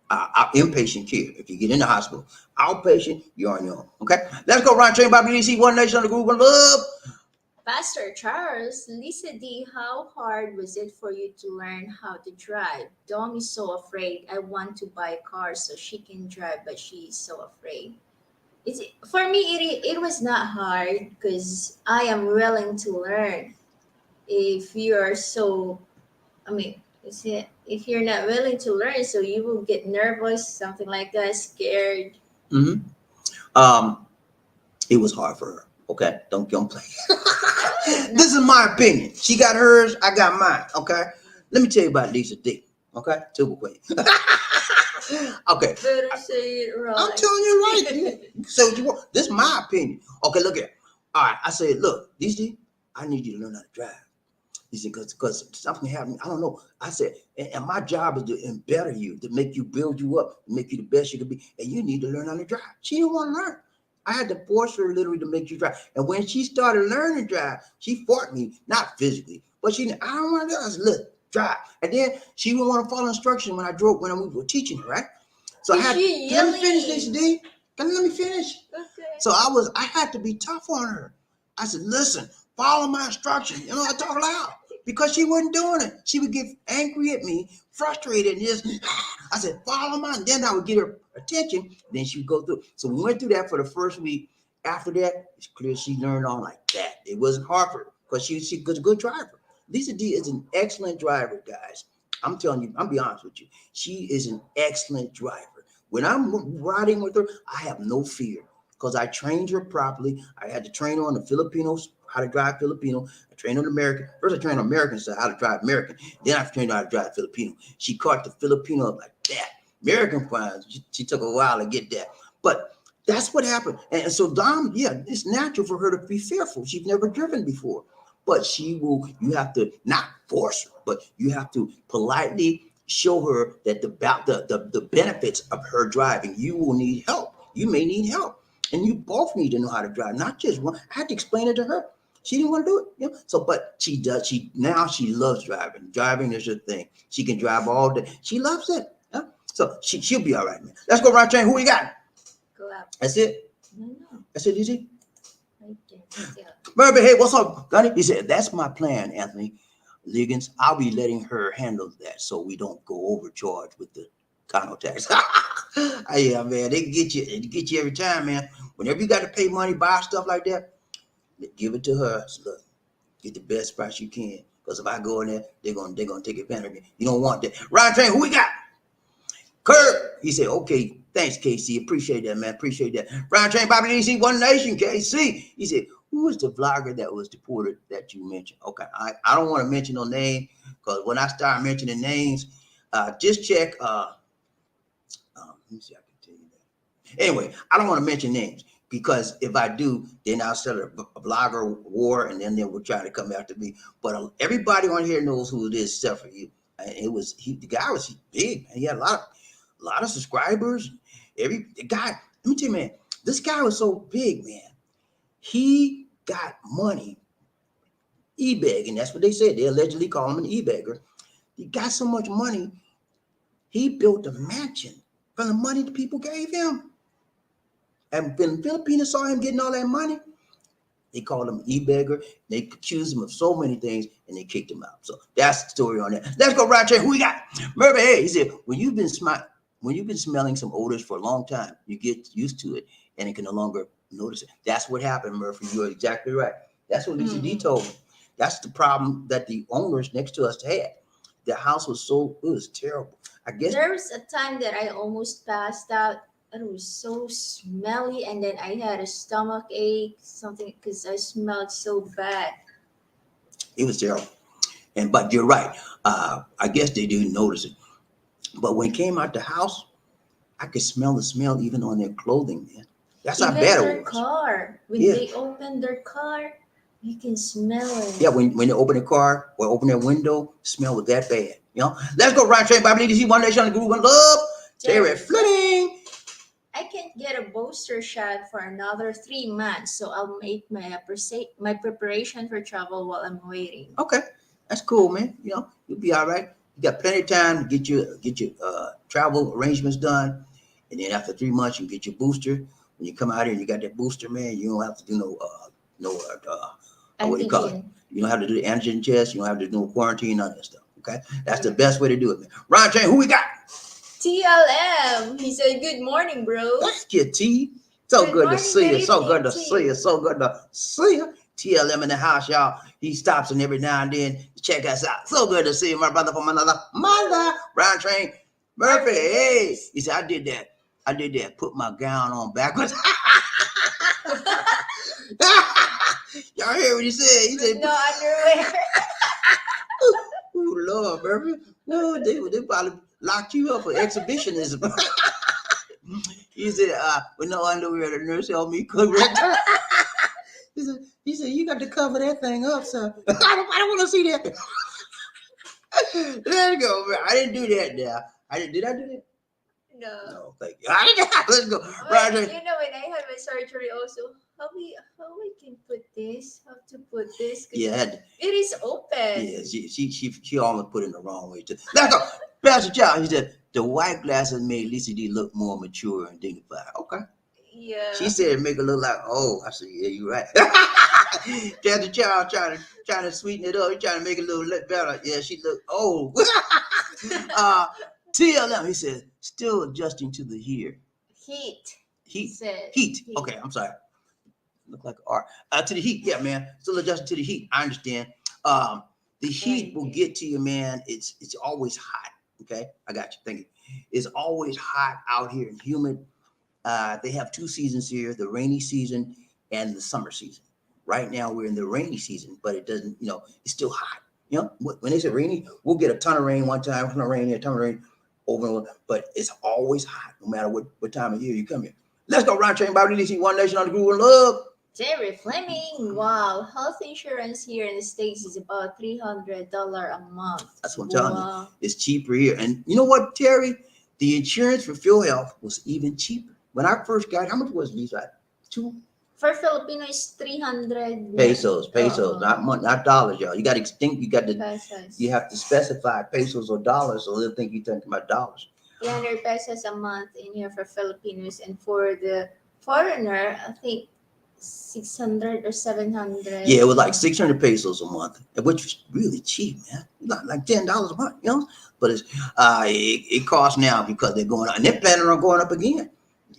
inpatient care. If you get in the hospital, outpatient, you're on your own. Okay, let's go. Ryan Train, BobbieD, One Nation on the group. One love. Pastor Charles, Lisa D, how hard was it for you to learn how to drive? Dom is so afraid. I want to buy a car so she can drive, but she is so afraid. For me, it was not hard because I am willing to learn. If you're so, I mean, if you're not willing to learn, so you will get nervous, something like that, scared. Mm-hmm. It was hard for her. Okay, don't play. This is my opinion. She got hers, I got mine. Okay, let me tell you about Lisa D. Okay, Super Queen. Okay, Better say it right. I'm telling you right. So you want? This is my opinion. Okay, look here. All right, I said, look, Lisa D, I need you to learn how to drive. He said, because something happened. I don't know. I said, and my job is to embetter you, to make you, build you up, make you the best you can be. And you need to learn how to drive. She didn't want to learn. I had to force her literally to make you drive. And when she started learning to drive, she fought me, not physically, but I don't want to do it. I said, look, drive. And then she didn't want to follow instructions when we were teaching her, right? So I had, let me finish, Lisa D. Let me finish. Okay. So I had to be tough on her. I said, listen, follow my instructions. I talk loud because she wasn't doing it. She would get angry at me, frustrated, and just, I said, follow mine. Then I would get her attention. Then she would go through. So we went through that for the first week. After that, it's clear she learned on like that. It wasn't hard for her because she was a good driver. Lisa D is an excellent driver, guys. I'm telling you, I'm be honest with you. She is an excellent driver. When I'm riding with her, I have no fear because I trained her properly. I had to train her on the Filipinos, how to drive Filipino. I trained on American. First, I trained on Americans how to drive American. Then I trained her how to drive Filipino. She caught the Filipino up like that. American fines, she took a while to get that. But that's what happened. And so Dom, yeah, it's natural for her to be fearful. She's never driven before. But you have to not force her, but you have to politely show her that the benefits of her driving. You will need help. You may need help. And you both need to know how to drive, not just one. I had to explain it to her. She didn't want to do it. So, but she does. She loves driving. Driving is her thing. She can drive all day. She loves it. So she'll be all right, man. Let's go, Ryan Train. Who we got? Go up. That's it. No. That's it, easy. Right Yeah. Murphy, hey, what's up, Gunny? He said, that's my plan, Anthony Liggins. I'll be letting her handle that so we don't go overcharged with the condo tax. Yeah, man, they get you every time, man. Whenever you got to pay money, buy stuff like that, give it to her. So look, get the best price you can. Because if I go in there, they're gonna take advantage of me. You don't want that. Ryan Train, who we got? Kurt. He said, okay, thanks, KC. Appreciate that, man. Appreciate that. Ryan Train, BobbieD, One Nation, KC. He said, who was the vlogger that was deported that you mentioned? Okay, I don't want to mention no name because when I start mentioning names, just check. Let me see, I can tell you that. Anyway, I don't want to mention names because if I do, then I'll start a blogger war, and then they will try to come after me. But everybody on here knows who it is, except for you. And the guy was big, and he had a lot of subscribers. The guy, let me tell you, man, this guy was so big, man. He got money e-begging. That's what they said. They allegedly call him an e-beggar. He got so much money, he built a mansion from the money the people gave him. And when Philippines saw him getting all that money, they called him e-beggar. They accused him of so many things, and they kicked him out. So that's the story on that. Let's go right there. Who we got? Murphy. Hey, he said, when you've been smelling some odors for a long time, you get used to it, and it can no longer notice it. That's what happened, Murphy. You're exactly right. That's what Lisa D told me. That's the problem that the owners next to us had. The house it was terrible. I guess There was a time that I almost passed out. It was so smelly, and then I had a stomach ache, something because I smelled so bad. it was terrible. But you're right. I guess they didn't notice it. But when it came out the house, I could smell the smell even on their clothing, man. That's how Even bad their it was. car, when Yeah. they open their car, you can smell it. Yeah, when they open the car or open their window, the smell was that bad. Let's go, Ryan Train, BobbieD, One Nation, on the group, one love. Terry Fleming. I can't get a booster shot for another 3 months, so I'll make my preparation for travel while I'm waiting. Okay, that's cool, man. You'll be all right. You got plenty of time to get your travel arrangements done, and then after 3 months, you get your booster. When you come out here and you got that booster, man, you don't have to do what do you call it? Antigen. You don't have to do the antigen test. You don't have to do no quarantine, none of that stuff. Okay, that's the best way to do it, man. Ryan Train, who we got? TLM. He said, "Good morning, bro." Thank you, T. So Good good to morning, see you. So good to T. see you. So good to see you. TLM in the house, y'all. He stops and every now and then to check us out. So good to see you, my brother from another mother. Ryan Train Murphy. Hey, he said, I did that. Put my gown on backwards. Y'all hear what he said? He said, No underwear. "Oh Lord, Murphy. No, they probably locked you up for exhibitionism." He said, "With no underwear, the nurse helped me cook." He said, "You got to cover that thing up, sir." I don't want to see that. There you go, man. I didn't do that now. Did I do that? No. No, thank you. Let's go. But, Right. when I had my surgery also, how we can put this? How to put this? 'Cause Yeah, it is open. yeah. She almost put it in the wrong way too. Let's go. Pastor Child, he said the white glasses made Lisa D look more mature and dignified. Okay. Yeah. She said it make her look like, oh, I said, yeah, you're right. Pastor Child trying to sweeten it up. He trying to make it a little better. Yeah, she look old. TLM, he said, still adjusting to the here. Heat. Heat. Okay, I'm sorry. Look like an R. To the heat, yeah, man. Still adjusting to the heat. I understand. The heat will get to you, man. It's always hot. Okay, I got you. Thank you. It's always hot out here and humid. They have 2 seasons here: the rainy season and the summer season. Right now, we're in the rainy season, but it doesn't. It's still hot. When they say rainy, we'll get a ton of rain one time, a ton of rain here, a ton of rain over and over. But it's always hot, no matter what time of year you come here. Let's go, Ryan Train, BobbieD, One Nation, on the group of love. Terry Fleming. Wow, health insurance here in the States is about $300 a month. That's what I'm telling you. It's cheaper here. And you know what, Terry? The insurance for Phil Health was even cheaper. When I first got it, how much was it, Lisa? For Filipino is 300 pesos, not dollars, y'all. You got to pesos. You have to specify pesos or dollars, so they'll think you're talking about dollars. 300 pesos a month in here for Filipinos, and for the foreigner, I think 600 or 700. Yeah, it was like 600 pesos a month, which was really cheap, man. Like $10 a month, you know. But it costs now because they're going up, and they're planning on going up again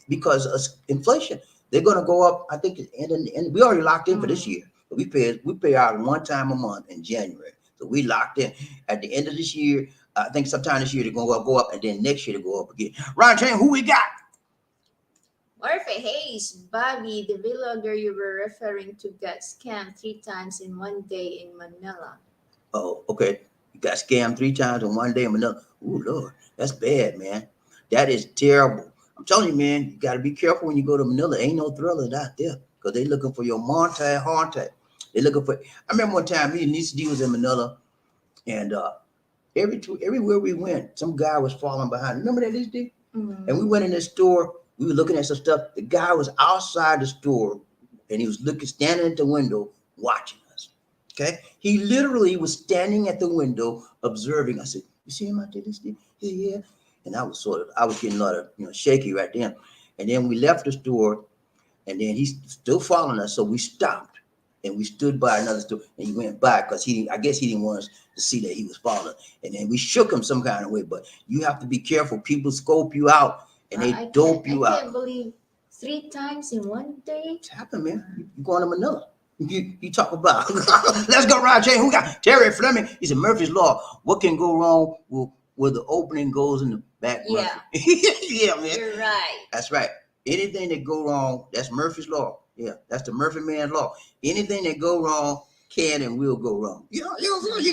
because of inflation. They're going to go up. I think, and we already locked in for this year. But we pay out one time a month in January, so we locked in. At the end of this year, I think sometime this year they're going to go up, and then next year they go up again. Ron Chain, who we got? Murphy Hayes, Bobby, the vlogger you were referring to, got scammed 3 times in one day in Manila. Oh, okay. You got scammed 3 times in one day in Manila. Oh Lord, that's bad, man. That is terrible. I'm telling you, man, you got to be careful when you go to Manila. Ain't no thrillers out there because they looking for your Monte Harte. They looking for. I remember one time me and Lisa D was in Manila, and everywhere we went, some guy was falling behind. Remember that, Lisa D? Mm. And we went in this store. We were looking at some stuff. The guy was outside the store, and he was standing at the window, watching us. Okay, he literally was standing at the window, observing. I said, "You see him out there, Lisa D?" He said, "Yeah." And I was getting a lot of shaky right then. And then we left the store, and then he's still following us. So we stopped and we stood by another store, and he went by because I guess he didn't want us to see that he was following. And then we shook him some kind of way. But you have to be careful. People scope you out and they dope you out. I can't believe 3 times in one day. It's happened, man. You going to Manila. You talk about let's go, Roger. Who got Terry Fleming? He said Murphy's Law. What can go wrong where the opening goes in the back? Yeah. Yeah, man. You're right. That's right. Anything that go wrong, that's Murphy's Law. Yeah, that's the Murphy Man Law. Anything that go wrong can and will go wrong. You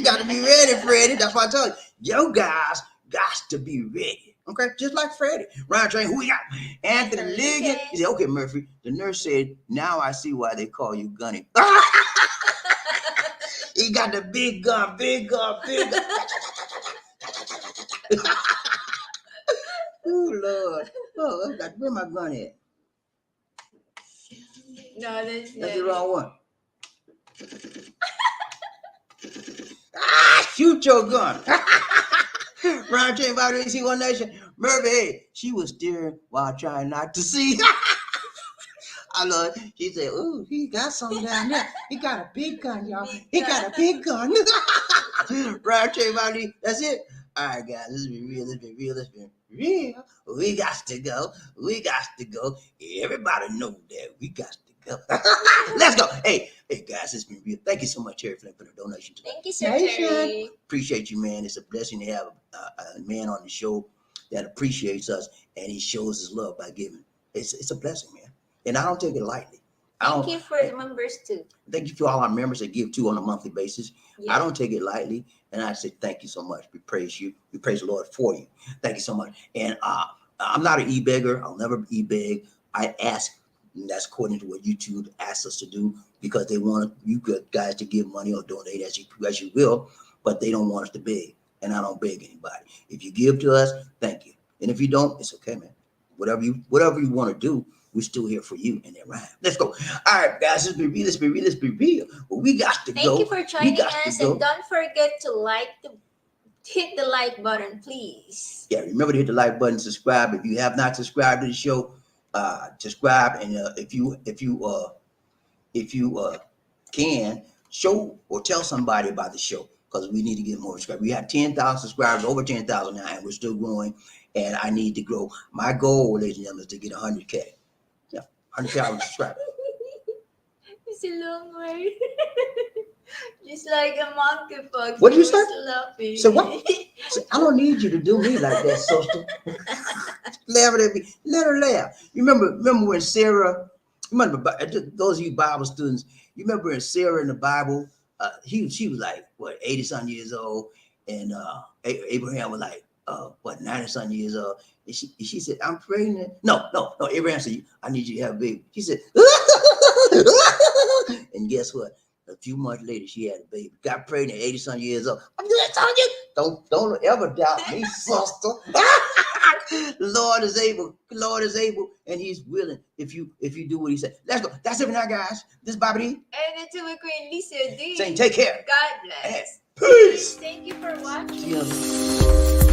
got to be ready, Freddie. That's why I tell you, yo guys got to be ready. Okay, just like Freddie. Ryan Train, who we got? Anthony Liggett. He said, "Okay, Murphy." The nurse said, "Now I see why they call you Gunny." He got the big gun, big gun, big gun. Oh Lord! Oh, where my gun at? No, that's the wrong one. Shoot your gun. Ron Chain, Bobby, see One Nation. Murphy, hey, she was steering while trying not to see. I love it. She said, "Ooh, he got something down there. He got a big gun, y'all. He got a big gun." Ron Chain, Bobby, that's it. All right, guys, let's be real. We got to go. We got to go. Everybody know that we got to go. Let's go. Hey, guys, it's been real. Thank you so much, Terry Flynn, for the donation today. Thank you, Sir Terry. Appreciate you, man. It's a blessing to have a man on the show that appreciates us and he shows his love by giving. It's a blessing, man. And I don't take it lightly. Thank you for the members too. Thank you for all our members that give too on a monthly basis. Yeah. I don't take it lightly. And I say thank you so much. We praise you. We praise the Lord for you. Thank you so much. And I'm not an e-beggar. I'll never e-beg. I ask. And that's according to what YouTube asks us to do because they want you guys to give money or donate as you will, but they don't want us to beg. And I don't beg anybody. If you give to us, thank you. And if you don't, it's okay, man. Whatever you want to do, we're still here for you and that rhyme. Let's go. All right, guys, let's be real. Well, we got to go. Thank you for joining us, and don't forget to hit the like button, please. Yeah, remember to hit the like button, subscribe. If you have not subscribed to the show, subscribe. And if you can, show or tell somebody about the show because we need to get more subscribers. We have 10,000 subscribers, over 10,000 now, and we're still growing. And I need to grow. My goal, ladies and gentlemen, is to get 100K. 100,000 subscribers. It's a long word. Just like a monkeypox. What did you say? Laughing. So what? I don't need you to do me like that, sister. Laugh at me. Let her laugh. You remember when Sarah? Those of you Bible students. You remember when Sarah in the Bible? She was like 80-something years old, and Abraham was like 90-something years old. And she said, "I'm pregnant." No. Abraham said, "I need you to have a baby." She said, and guess what? A few months later, she had a baby. Got pregnant, 80-something years old. I'm just telling you, don't ever doubt me, sister. Lord is able, and He's willing. If you do what He said, let's go. That's it for now, guys. This is BobbieD. And it's my Queen Lisa D. Saying, take care. God bless. Peace. Thank you for watching. Yeah.